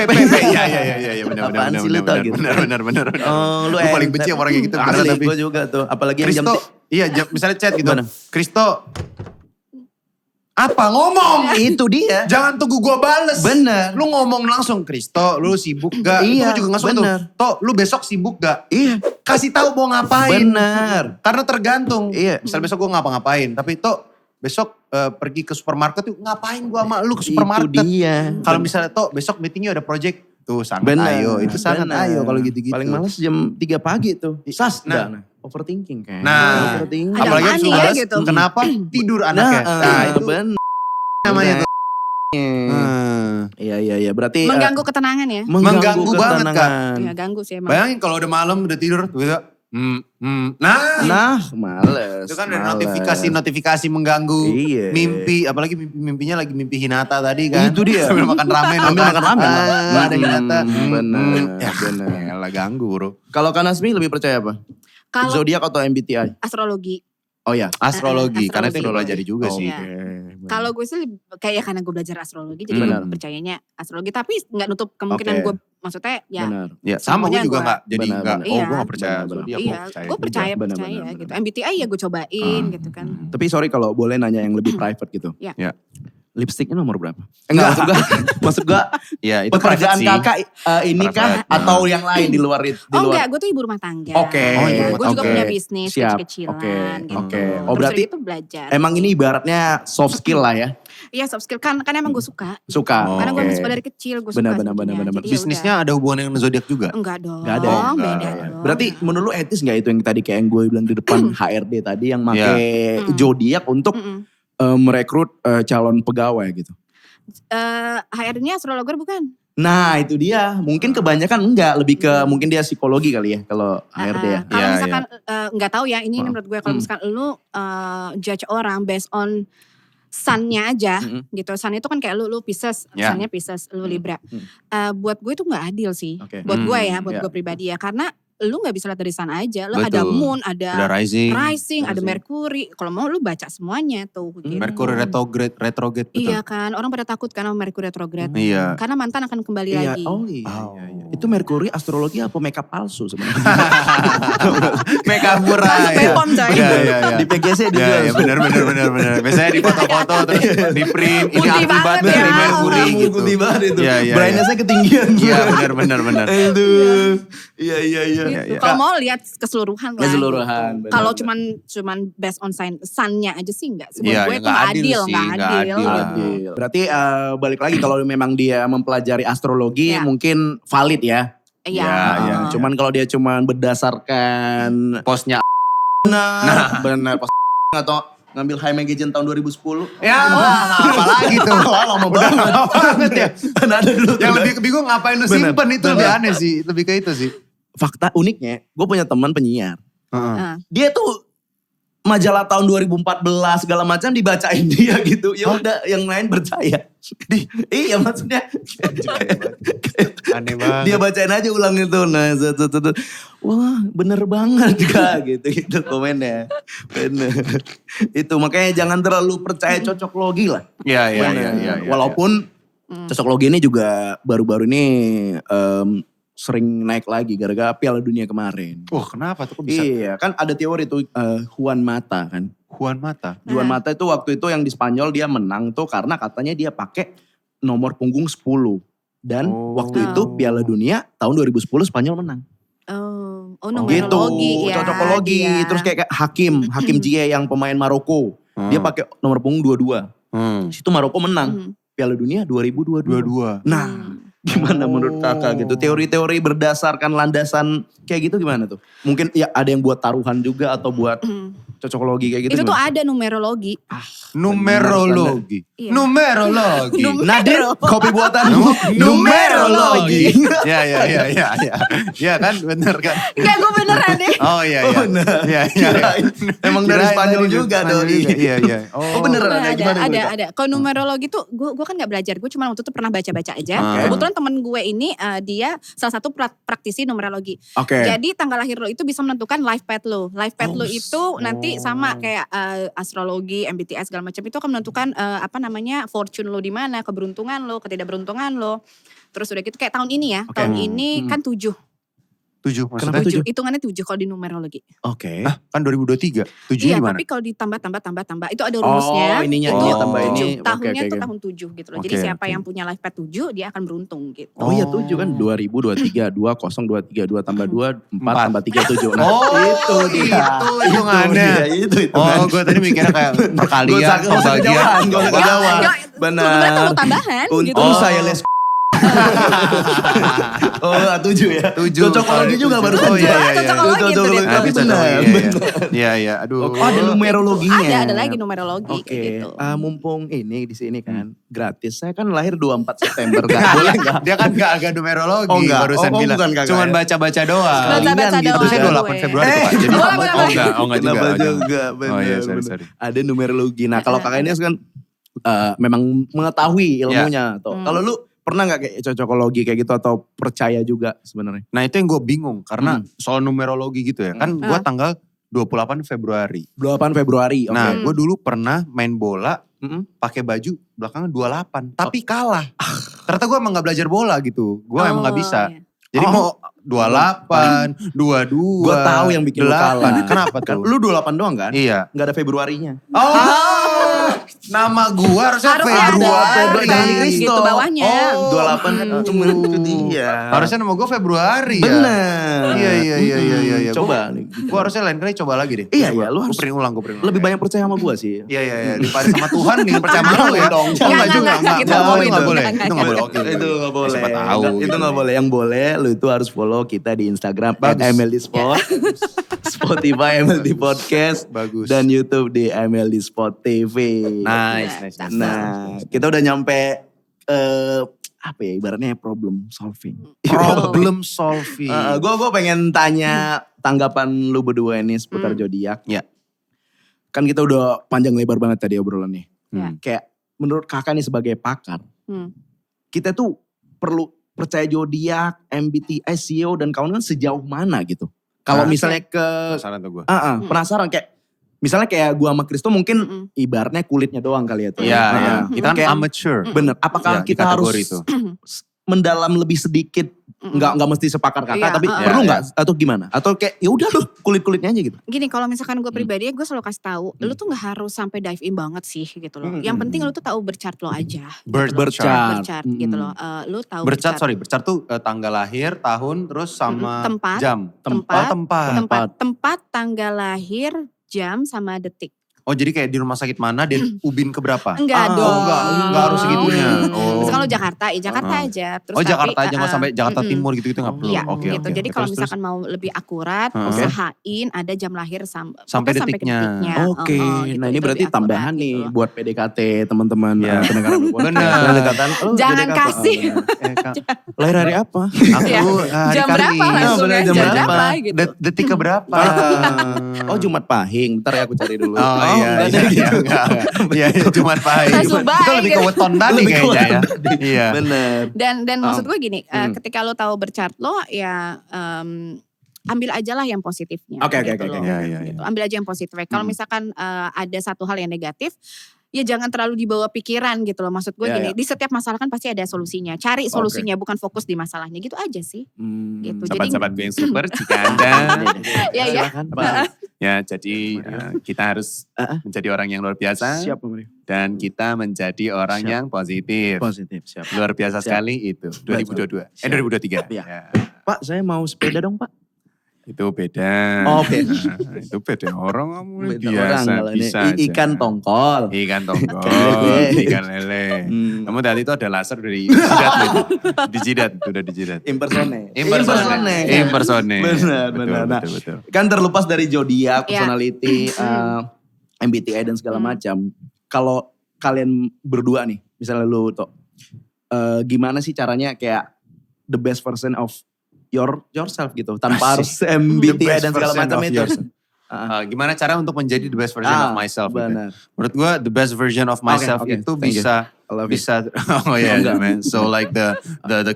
S2: Iya benar.
S1: Apaan sih lu tau gitu?
S2: Benar.
S1: Oh, lu
S2: Gue paling benci sama orang kayak gitu. beneran,
S1: Asli,
S2: tapi
S1: gue juga tuh. Apalagi yang jam
S2: Kristo, iya misalnya chat gitu.
S1: Gimana?
S2: Kristo, Apa? Ngomong!
S1: Itu dia.
S2: Jangan tunggu gue bales.
S1: Bener.
S2: Lu ngomong langsung, Kristo, lu sibuk gak?
S1: Iya,
S2: Itu juga gak suka tuh.
S1: bener.
S2: Toh, lu besok sibuk gak?
S1: Iya.
S2: Kasih tahu mau ngapain.
S1: Bener.
S2: Karena tergantung.
S1: Iya.
S2: Misal besok gue ngapa-ngapain. Tapi toh besok pergi ke supermarket tuh ngapain gue sama lu ke supermarket.
S1: Itu dia.
S2: Kalau misalnya toh besok meetingnya ada project. Tuh sangat
S1: Bener.
S2: ayo. Itu sangat
S1: Bener.
S2: ayo kalau gitu-gitu.
S1: Paling males jam 3 pagi tuh. Sas.
S2: Nah.
S1: Overthinking kan.
S2: Nah.
S1: Overthinking.
S3: Ada
S2: Apalagi
S3: apaan
S2: harus
S3: nih ya,
S2: ngebahas
S3: gitu.
S2: kenapa tidur anaknya. Nah, itu
S1: bener.
S2: namanya tuh.
S1: Iya. Berarti
S3: Mengganggu ketenangan ya.
S2: Mengganggu banget, Kak.
S1: ketenangan.
S3: Ya ganggu sih emang.
S2: Bayangin kalau udah malam udah tidur tiba-tiba
S1: Nah, males.
S2: itu kan ada
S1: males.
S2: notifikasi mengganggu
S1: Iya.
S2: mimpi, apalagi mimpinya lagi mimpi Hinata tadi kan.
S1: Itu dia.
S2: Sambil makan ramen.
S1: Sambil makan ramen.
S2: Ada Hinata.
S1: Bener.
S2: Ya,
S1: Bener.
S2: elah ganggu bro.
S1: Kalau Kak Nasmi lebih percaya apa?
S3: Kalau
S1: Zodiak atau MBTI?
S3: astrologi.
S1: Oh ya.
S2: Astrologi, karena itu yang
S3: Astrologi.
S2: pelajari juga sih.
S3: Iya. Kalau gue sih kayak karena gue belajar astrologi jadi
S1: Benar.
S3: gue percayanya astrologi, tapi nggak nutup kemungkinan
S1: Oke.
S3: gue maksudnya ya.
S1: Benar.
S2: Ya sama gue
S3: Semuanya
S2: juga
S3: gua-
S2: gak jadi
S1: Benar,
S2: gak,
S1: benar.
S2: oh
S3: Iya.
S2: gue gak percaya
S1: Benar,
S2: zodiak,
S3: Iya,
S2: gue
S3: gue percaya
S1: Benar,
S3: percaya
S1: benar,
S3: gitu.
S1: benar.
S3: MBTI ya gue cobain gitu kan.
S1: Tapi sorry kalau boleh nanya yang lebih private gitu.
S3: Iya.
S2: Ya.
S1: Lipstiknya nomor berapa? Enggak, maksud gua
S2: Ya itu
S1: pekerjaan
S2: private sih.
S1: kakak ini kah
S2: Private.
S1: atau yang lain di luar di
S3: Oh
S1: luar?
S3: enggak, gue tuh ibu rumah tangga.
S1: Oke.
S2: Oh, iya,
S3: Gue juga
S1: oke.
S3: punya bisnis
S1: Siap.
S3: kecil-kecilan
S1: Oke,
S3: gitu.
S1: oke. Oh,
S3: Terus
S1: berarti
S3: dari itu belajar.
S1: Emang ini ibaratnya soft skill lah ya.
S3: Iya soft skill kan emang gue suka.
S1: Suka.
S2: Oh,
S3: Karena gue
S1: oke.
S3: emang suka dari kecil gue suka.
S1: Benar,
S3: sebetulnya.
S1: benar.
S3: Jadi ya
S2: Bisnisnya ada hubungan dengan zodiak juga?
S3: udah. Enggak dong.
S1: Nggak ada ya?
S3: Beda
S2: Enggak.
S3: dong.
S1: Berarti menurut lu etis gak itu yang tadi kayak yang gue bilang di depan HRD tadi yang make
S3: Mm-mm.
S1: zodiak untuk
S3: Mm-mm.
S1: merekrut calon pegawai gitu?
S3: HRD-nya astrologer bukan?
S1: Nah itu dia, mungkin kebanyakan enggak, lebih ke mungkin dia psikologi kali ya kalau HRD ya.
S3: Kalau
S2: Iya,
S3: misalkan nggak tahu ya, ini
S1: Oh.
S3: menurut gue kalau misalkan lu judge orang based on sun-nya aja gitu. Sun itu kan kayak lu Pisces,
S2: Ya.
S3: sun-nya Pisces, lu Libra. Buat gue itu nggak adil sih.
S1: Oke.
S3: Buat gue ya, buat
S1: Ya.
S3: gue pribadi ya. Karena lu nggak bisa lihat dari sun aja. Lu
S2: Betul.
S3: ada moon,
S2: Ada
S3: ada
S2: rising.
S3: ada Mercury. Kalau mau lu baca semuanya tuh. Gitu.
S2: Mercury retrograde betul.
S3: Iya kan, orang pada takut karena Mercury retrograde.
S2: Iya.
S3: Karena mantan akan kembali
S1: Iya,
S3: lagi.
S1: oh iya.
S2: Oh.
S1: Itu Merkuri astrologi apa makeup palsu sebenarnya?
S2: Makeup murah
S3: Masuk
S2: ya.
S3: Bepom, coy.
S2: Iya.
S1: Di PGC
S2: Iya,
S1: dijual.
S2: iya benar. Biasanya di foto-foto terus di print ini
S3: Putih
S2: akibat
S3: banget
S2: dari
S3: ya.
S2: Mercury gitu.
S1: Putih banget itu.
S2: Iya, iya,
S1: Brightness-nya ketinggian.
S2: Iya benar.
S1: Aduh. Iya.
S3: Gitu.
S2: iya.
S3: Kalau mau lihat keseluruhan lah.
S1: Keseluruhan,
S3: gitu.
S1: benar,
S3: Kalau
S1: benar.
S3: cuman based on sun-nya aja sih enggak. Buat
S2: Iya,
S3: gue itu
S2: nggak
S3: nggak
S2: adil
S3: adil,
S2: sih,
S3: nggak
S2: nggak
S3: adil.
S2: adil.
S1: Adil. Berarti balik lagi kalau memang dia mempelajari astrologi
S3: Iya.
S1: mungkin valid ya.
S3: Iya.
S2: Iya.
S1: Cuman kalau dia cuman berdasarkan
S2: Posnya
S1: benar pas atau ngambil High Magician tahun 2010.
S2: ya apalagi tuh.
S1: Lama banget ya. Ada dulu.
S2: Yang lebih bingung ngapain lu
S1: Bener,
S2: simpen itu
S1: bener.
S2: lebih aneh sih. Lebih ke itu sih.
S1: Fakta uniknya, gue punya teman penyiar.
S3: Heeh.
S1: Dia tuh majalah tahun 2014 segala macam dibacain dia gitu. Ya udah yang lain percaya. Iya maksudnya.
S2: Aneh banget.
S1: Dia bacain aja ulang itu. Nah, wah bener banget Kak gitu komennya. Bener. Itu makanya jangan terlalu percaya cocok logi lah.
S2: Iya.
S1: Bener. Walaupun cocok logi ini juga baru-baru ini sering naik lagi gara-gara Piala Dunia kemarin.
S2: Wah kenapa tuh kok bisa?
S1: Iya, kan ada teori tuh Juan Mata kan.
S2: Juan Mata.
S1: Juan Mata itu waktu itu yang di Spanyol dia menang tuh karena katanya dia pakai nomor punggung 10. Dan waktu itu Piala Dunia tahun 2010 Spanyol menang.
S3: Oh,
S1: Gitu,
S3: numerologi ya.
S1: cocokologi.
S3: dia.
S1: Terus kayak Hakim Ziyech yang pemain Maroko. Dia pakai nomor punggung 22. Situ Maroko menang. Piala Dunia 2022. Nah, gimana menurut kakak gitu? Teori-teori berdasarkan landasan kayak gitu gimana tuh? Mungkin ya ada yang buat taruhan juga atau buat cocokologi kayak gitu.
S3: Itu tuh
S1: gimana?
S3: ada numerologi.
S2: Numerologi.
S3: Iya.
S2: Numerologi.
S1: Nadir, kopi buatanmu numerologi.
S2: Ya. Ya kan bener kan.
S3: Enggak, gue beneran deh.
S2: Oh iya. Iya.
S1: Kirain. Emang dari
S2: Kirain
S1: Spanyol
S2: tadi
S1: juga
S2: Spanyol
S1: doi.
S2: juga. Iya.
S1: Oh beneran ada gimana?
S3: Ada. Kalau numerologi tuh gue kan gak belajar. Gue cuma waktu itu pernah baca-baca aja. Kebetulan temen gue ini dia salah satu praktisi numerologi.
S1: Oke.
S3: Jadi tanggal lahir lo itu bisa menentukan life path lo. Life path lo itu nanti sama kayak astrologi, MBTI segala macam itu akan menentukan fortune lo di mana, keberuntungan lo, ketidakberuntungan lo. Terus udah gitu kayak tahun ini ya.
S1: Oke.
S3: Tahun ini kan 7.
S2: 7
S1: Kenapa
S2: maksudnya?
S1: 7?
S3: Hitungannya 7 kalau di numerologi.
S1: Oke.
S2: Hah, kan 2023. 7
S3: Iya,
S2: gimana?
S3: tapi kalau ditambah itu ada rumusnya.
S1: Oh, ininya
S3: itu
S1: ini tambah ini.
S3: 7 tahunnya
S1: Oke,
S3: tuh
S1: oke.
S3: tahun 7 gitu loh. Jadi
S2: Oke,
S3: siapa
S2: oke.
S3: yang punya life path 7 dia akan beruntung gitu.
S1: Oh iya 7 kan 2023, 2023, 2 tambah 2, 4 tambah 3, 7. Nah,
S2: Oh,
S1: itu dia.
S2: itu hitungannya.
S1: Itu
S2: Oh, gue tadi mikirnya kayak perkalian, pembagian.
S1: Gue
S3: Ya,
S1: kejauhan.
S3: ya,
S1: Benar.
S3: sebenarnya kalau tambahan gitu.
S1: Untung saya les. Oh 7 ya.
S2: 7.
S1: Cocokologi juga baru
S2: Oh iya, iya, iya.
S3: Cocokologi itu dia.
S1: Tapi
S2: Bisa
S1: benar.
S2: dong, iya, iya. Aduh.
S1: Oh, ada numerologinya.
S3: Ada lagi numerologi
S1: Oke,
S3: kayak gitu.
S1: mumpung ini di sini kan gratis. Saya kan lahir 24 September, gak boleh nggak?
S2: Dia kan gak agak numerologi,
S1: Oh, enggak.
S2: barusan
S1: Oh,
S2: bilang.
S1: bukan kakak
S2: Cuman
S1: ya?
S2: baca-baca doang.
S3: Baca-baca
S1: gitu
S3: doang.
S2: Saya
S1: kan.
S2: 28 Februari tuh, Pak. Jadi
S3: Boleh, boleh, boleh.
S2: enggak juga.
S1: Kenapa
S2: Oh,
S1: juga?
S2: Oh iya,
S1: Bener,
S2: sorry.
S1: Ada numerologi. Nah kalau kakak ini kan memang mengetahui ilmunya. Tuh. Kalau lu pernah gak kayak cocokologi kayak gitu atau percaya juga sebenarnya?
S2: Nah itu yang gue bingung karena soal numerologi gitu ya. Kan gue tanggal 28 Februari.
S1: 28 Februari, oke.
S2: Nah gue dulu pernah main bola
S1: Mm-mm.
S2: pakai baju belakangnya 28. Tapi kalah. Ternyata gue emang gak belajar bola gitu. Gue emang gak bisa.
S3: iya.
S2: Jadi mau 28, 22,
S1: Gue tahu yang bikin lu
S2: 8.
S1: kalah.
S2: Kenapa
S1: Kan
S2: tuh?
S1: lu 28 doang kan?
S2: Iya.
S1: Gak ada Februarinya.
S2: Oh, nama gue harusnya
S3: Harusnya ada
S2: Februari.
S1: Dari Kristo.
S3: gitu bawahnya.
S2: Oh,
S1: 28 kan cuma itu dia.
S2: Harusnya nama gue Februari ya.
S1: Bener.
S2: Iya.
S1: Coba.
S2: Gue harusnya lain kali coba lagi deh.
S1: Iya, iya, lu
S2: Gue
S1: harus
S2: print ulang.
S1: lebih banyak percaya sama gue sih.
S2: Iya. Daripada sama Tuhan nih percaya sama lu ya.
S1: dong.
S2: Oh, enggak juga.
S3: Enggak,
S2: Enggak
S3: gitu.
S2: boleh. Itu
S3: Enggak,
S2: enggak boleh.
S3: enggak,
S2: Itu enggak boleh.
S1: Itu gak boleh.
S2: Siapa tahu.
S1: Itu gak boleh. Yang boleh lu itu harus follow kita di Instagram @MLD Sport, Spotify MLD Podcast,
S2: Bagus.
S1: dan YouTube di MLD Sport TV.
S2: Nice.
S1: Nah, kita udah nyampe apa ya ibaratnya problem solving.
S2: Problem solving.
S1: Gue pengen tanya tanggapan lu berdua ini seputar zodiak.
S2: Ya.
S1: Kan kita udah panjang lebar banget tadi obrolannya.
S3: Ya.
S1: Kayak menurut kakak nih sebagai pakar, kita tuh perlu percaya zodiak, MBTI, SEO dan kawan-kawan sejauh mana gitu. Kalau misalnya
S2: Penasaran tuh gue.
S1: penasaran kayak misalnya kayak gua sama Kristo mungkin ibaratnya kulitnya doang kali ya tuh.
S2: Iya. Kita kan
S1: Kayak-
S2: amateur.
S1: Bener. Apakah
S2: Ya, di
S1: kita harus
S2: kategori itu.
S1: mendalam lebih sedikit? Nggak mesti sepakar kakak,
S3: Iya,
S1: tapi perlu nggak? Atau gimana? Atau kayak ya udah lu kulit-kulitnya aja gitu.
S3: Gini, kalau misalkan gue pribadi gue selalu kasih tahu, lu tuh nggak harus sampai dive in banget sih gitu loh. Yang penting lu tuh tahu berchart lo aja.
S1: Berchart.
S3: Berchart gitu loh. Lu tahu
S2: Berchart tuh tanggal lahir, tahun, terus sama
S3: Tempat.
S2: jam.
S3: Tempat.
S2: Tempat.
S3: tempat, tanggal lahir, jam sama detik.
S2: Oh jadi kayak di rumah sakit mana dan ubin keberapa?
S3: Enggak dong.
S2: Enggak harus segitunya.
S3: Terus kalau Jakarta, ya Jakarta aja. Terus
S2: Jakarta aja nggak sampai Jakarta Timur gitu nggak perlu.
S3: Iya
S2: Oke,
S3: gitu.
S2: oke.
S3: Jadi kalau misalkan mau lebih akurat, usahain ada jam lahir
S2: Sampai
S3: pokoknya ke
S2: detiknya.
S1: Oke,
S3: gitu.
S1: nah ini
S3: Itu
S1: berarti
S3: lebih akurat
S1: tambahan nih
S3: gitu.
S1: buat PDKT teman-teman
S2: Iya.
S1: pendengar podcast.
S2: Bener.
S1: Pendekatan, lu
S3: Jangan
S1: PDKT.
S3: kasih.
S1: Lahir hari apa?
S3: Iya.
S2: Aku hari
S3: Jam berapa
S2: Kamis.
S3: langsung
S1: bener,
S3: ya,
S1: jam
S3: jam
S1: berapa?
S3: berapa gitu.
S2: Detik ke berapa?
S1: Oh Jumat Pahing, ntar ya aku cari dulu.
S2: Oh iya,
S1: enggak jadi gitu.
S2: Iya, Jumat pahing.
S3: Subay,
S2: Itu lebih ke
S3: gitu.
S2: weton tadi
S1: Lebih ke
S2: kayaknya ya.
S1: weton tadi.
S2: Iya.
S1: Bener.
S3: Dan maksud gue gini, ketika lo tahu berchart lo ya ambil aja lah yang positifnya.
S1: Oke.
S3: gitu loh.
S2: Iya.
S3: Gitu. Ambil aja yang positifnya. Kalau misalkan ada satu hal yang negatif, ya jangan terlalu dibawa pikiran gitu loh. Maksud gue gini, di setiap masalah kan pasti ada solusinya. Cari solusinya, bukan fokus di masalahnya. Gitu aja sih. Gitu.
S10: Sahabat-sahabatku yang super, jika Anda
S3: Ya.
S1: Silakan, Pak.
S10: ya jadi kita harus menjadi orang yang luar biasa
S1: Siap, Pak.
S10: dan kita menjadi orang
S1: Siap.
S10: yang positif.
S1: Positif, siap.
S10: Luar biasa
S1: Siap.
S10: sekali itu 2022. 2023.
S1: Iya.
S10: Ya,
S1: Pak, saya mau sepeda dong, Pak.
S10: itu beda.
S1: Oh, oke.
S10: Nah, itu beda orang kamu
S1: Beda
S10: biasa
S1: orang kalau ini.
S10: bisa
S1: Ikan
S10: aja.
S1: tongkol.
S10: Ikan tongkol,
S1: Lele.
S10: ikan lele.
S1: Hmm.
S10: Kamu tadi itu ada laser dari jidat gitu. Dijidat, itu udah dijidat.
S1: Impersonate.
S10: Impersonate.
S1: Benar.
S10: Betul,
S1: Nah,
S10: betul.
S1: kan terlepas dari zodiak,
S3: Iya.
S1: personality, MBTI dan segala macam. Kalau kalian berdua nih, misalnya lu Tok, gimana sih caranya kayak the best version of yourself gitu, tanpa harus MBTI dan segala macam itu.
S10: Gimana cara untuk menjadi the best version of myself? Gitu.
S1: Benar.
S10: Menurut gue the best version of myself
S1: Oke,
S10: itu
S1: thank you.
S10: bisa
S1: love it.
S2: bisa oh yeah, man. So like the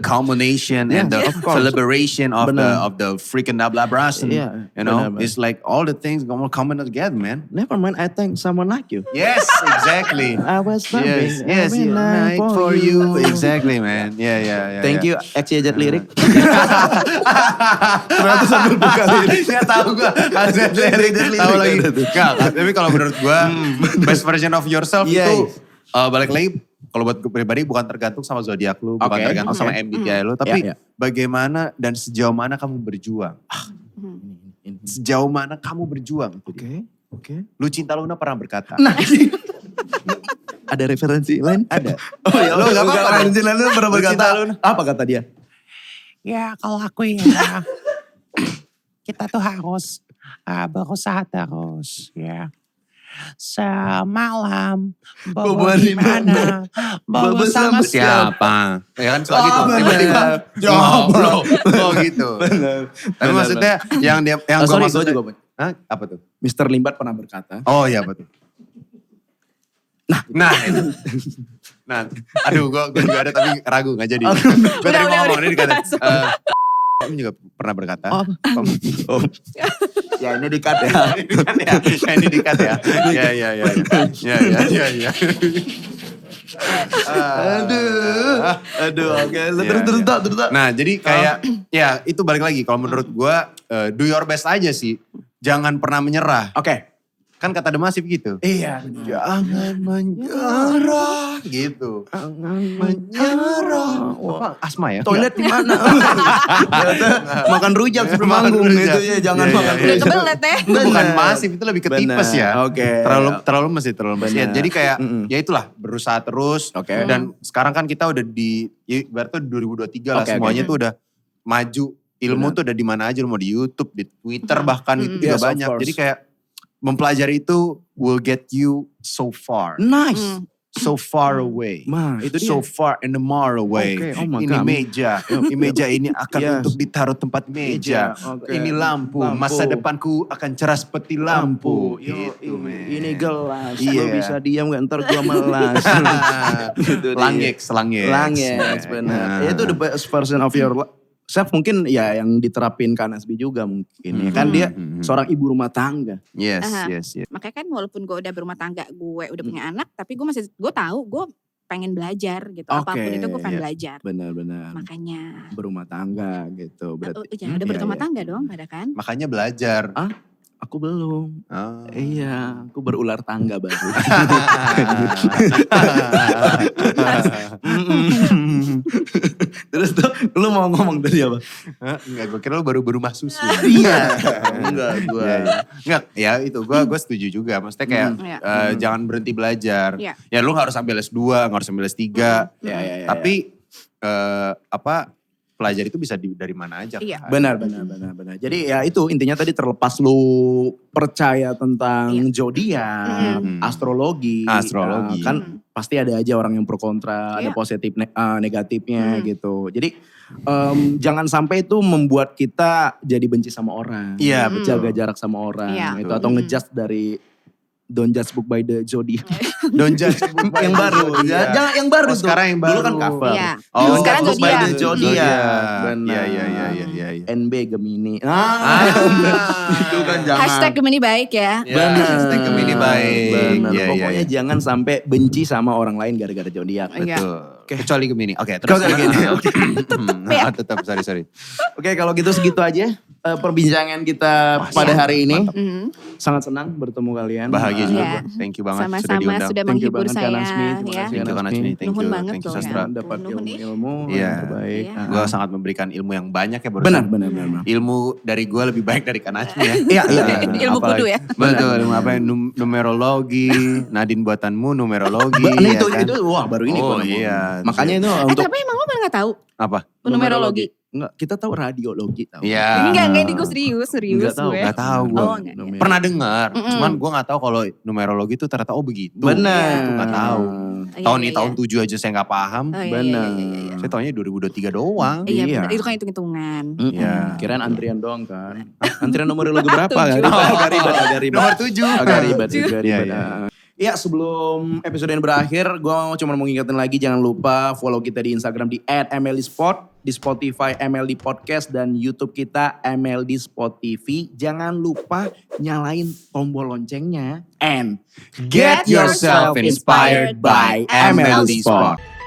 S2: culmination and the
S1: of course.
S2: celebration of the freaking Nablabrasen,
S1: Yeah,
S2: you know,
S1: benar.
S2: it's like all the things coming together, man.
S1: Never mind, I think someone like you.
S2: Yes, exactly.
S1: I was bumping
S2: Yes,
S1: every night
S2: night for you. Exactly, man. Yeah.
S1: Thank you, XYZ lirik. Ternyata sambil buka lirik.
S2: Gak tahu gue. Tahu lagi. Gak, tapi kalau menurut gue, best version of yourself itu balik lagi. Kalau buat gue pribadi bukan tergantung sama zodiak lu, bukan tergantung sama MBTI lu, tapi bagaimana dan sejauh mana kamu berjuang. Sejauh mana kamu berjuang.
S1: Oke.
S2: Lu Cinta Luna pernah berkata.
S1: Nah, ada referensi lain? Ada. Oh ya,
S2: Lu gak apa-apa.
S1: referensi lain pernah berkata.
S2: Cinta Luna.
S1: Apa kata dia?
S11: Ya kalau aku ya, kita tuh harus berusaha terus ya. Semalam bobo di mana? Bobo sama
S2: siapa? Ya kan suka gitu.
S1: bener.
S2: Tiba-tiba ngobrol. Oh gitu. Tapi maksudnya yang gue maksudnya.
S1: juga.
S2: Hah? Apa tuh?
S1: Mr. Limbat pernah berkata.
S2: Oh iya betul. Nah itu. Nah, aduh gue juga ada tapi ragu gak jadi. Gue tadi mau ngomong ini dikata. Kamu juga pernah berkata.
S1: Ya ini di-cut ya.
S2: Ini di-cut ya. Ya.
S1: Aduh, oke. Terus.
S2: Nah jadi kayak, ya itu balik lagi. Kalau menurut gue, do your best aja sih. Jangan pernah menyerah.
S1: Oke.
S2: Kan kata The Massive gitu.
S1: Iya.
S2: Jangan menyerah gitu. Jangan menyerah. Apa? Asma ya?
S1: Toilet di mana? Makan rujak sebelum manggung gitu ya. Jangan makan
S3: Udah
S1: rujak.
S3: kebelet ya.
S2: Itu bukan masif, itu lebih ke tipes ya.
S1: Oke.
S2: Terlalu masih terlalu masif.
S1: Benar.
S2: Jadi kayak ya itulah berusaha terus.
S1: Oke.
S2: Dan sekarang kan kita udah berarti 2023 lah semuanya tuh udah maju. Ilmu tuh udah di mana aja, lu mau di YouTube, di Twitter bahkan itu juga
S1: Yes, of
S2: banyak.
S1: course.
S2: Jadi kayak mempelajari itu will get you so far.
S1: Nice.
S2: So far away.
S1: Itu dia.
S2: So far and far away.
S1: Oke, oh my
S2: Ini
S1: God.
S2: meja. Ini meja ini akan
S1: Yes.
S2: untuk ditaruh tempat meja.
S1: Oke.
S2: Ini lampu. Masa depanku akan cerah seperti lampu. Gitu, man.
S1: Ini gelas.
S2: Iya.
S1: Lo bisa diam gak? Ntar gue melas. Gitu dia. Langex, benar. Itu the best version of your self mungkin ya yang diterapin Kak Nasbi juga mungkin. Ya kan dia seorang ibu rumah tangga.
S2: Yes.
S3: Makanya kan walaupun gue udah berumah tangga, gue udah punya anak, tapi gue tahu gue pengen belajar gitu. Apapun itu gue pengen belajar.
S1: Benar-benar.
S3: Makanya.
S1: Berumah tangga gitu. Berarti.
S3: Jangan ada berumah tangga dong, pada kan.
S2: Makanya belajar.
S1: Aku belum. Iya, aku berular tangga baru. Terus tuh lu mau ngomong tadi apa?
S2: Enggak, gue kira lu baru berumah susu.
S1: Iya. Enggak, gue.
S2: Enggak, ya itu gue setuju juga. Maksudnya kayak jangan berhenti belajar. Ya lu gak harus ambil S2, gak harus ambil S3. Tapi pelajari itu bisa dari mana aja.
S3: Iya.
S2: Kan?
S1: Benar. Jadi ya itu intinya tadi terlepas lu percaya tentang zodiak, astrologi. Kan pasti ada aja orang yang pro kontra, ada positif negatifnya gitu. Jadi jangan sampai itu membuat kita jadi benci sama orang.
S2: Iya,
S1: Jaga jarak sama orang itu atau ngejudge dari Don't Judge Book by the Zodiac.
S2: Don't Judge Book by
S1: yang baru. Jangan yang baru tuh.
S2: Sekarang yang baru.
S1: Dulu kan cover.
S3: Iya.
S1: Don't
S3: Sekarang
S1: Judge Book by the
S3: Zodiac.
S1: Benar.
S2: Iya.
S1: NB Gemini. Itu kan jangan.
S3: Hashtag Gemini baik ya.
S1: Benar.
S2: Hashtag Gemini baik.
S1: Benar.
S2: Iya,
S1: Pokoknya jangan sampai benci sama orang lain gara-gara zodiak.
S2: Betul. Kecuali Gemini. Oke, terus
S1: Gemini.
S2: Tetap, sorry.
S1: Oke, kalau gitu segitu aja perbincangan kita pada hari ini. Sangat senang bertemu kalian.
S2: Bahagia juga.
S3: Iya.
S2: Thank you banget
S3: Sama-sama
S2: sudah diundang.
S3: sudah
S1: Thank you
S3: menghibur
S1: banget,
S3: saya.
S1: Kak Nasmi. Terima
S3: Ya.
S1: kasih,
S2: Thank you
S1: Kak
S2: Kak
S1: Nasmi.
S2: Nasmi. Thank
S3: Nuhun
S2: you.
S3: banget
S2: Thank you
S3: loh
S2: Sastra.
S3: ya.
S1: Dapat
S3: Nuhun nih.
S1: ilmu-ilmu
S2: Iya.
S1: yang terbaik.
S3: Iya.
S2: Gue sangat memberikan ilmu yang banyak ya barusan.
S1: Benar.
S2: Ilmu dari gue lebih baik dari Kak Nasmi ya.
S1: Iya.
S3: Ilmu kudu ya.
S2: Betul, ilmu apa yang numerologi, Nadine buatanmu numerologi.
S1: Nah,
S2: ya kan?
S1: itu wah baru ini.
S2: Oh
S1: gua ngomong.
S2: iya.
S1: Makanya itu untuk
S3: Tapi emang lo pernah gak tahu
S2: Apa?
S3: numerologi?
S1: Enggak, kita tahu radiologi tahu.
S2: Iya.
S3: Enggak ini gue serius
S1: Enggak tahu,
S3: gue.
S2: Gak tahu gue.
S3: Oh, enggak.
S2: Pernah dengar, cuman gue gak tahu kalau numerologi itu ternyata begitu.
S1: Benar.
S2: Itu gak tahu.
S3: Iya,
S2: Tahun
S3: iya,
S2: ini tahun
S3: iya.
S2: 7 aja saya gak paham.
S3: Oh, iya,
S1: Benar.
S3: iya.
S2: Saya tahunya 2023 doang.
S3: Iya,
S1: Iya.
S3: benar. Itu kan hitung-hitungan.
S2: Iya.
S1: Kirain antrian doang kan. Antrian numerologi berapa?
S3: Tujuh.
S1: Agak ribet.
S2: Nomor 7.
S1: Agak ribet.
S2: Iya, iya.
S1: Ya sebelum episode ini berakhir, gue cuma mau ngingetin lagi jangan lupa follow kita di Instagram di @mldsport, di Spotify MLD Podcast dan YouTube kita MLD Sport TV. Jangan lupa nyalain tombol loncengnya and
S10: Get yourself inspired by MLD Sport.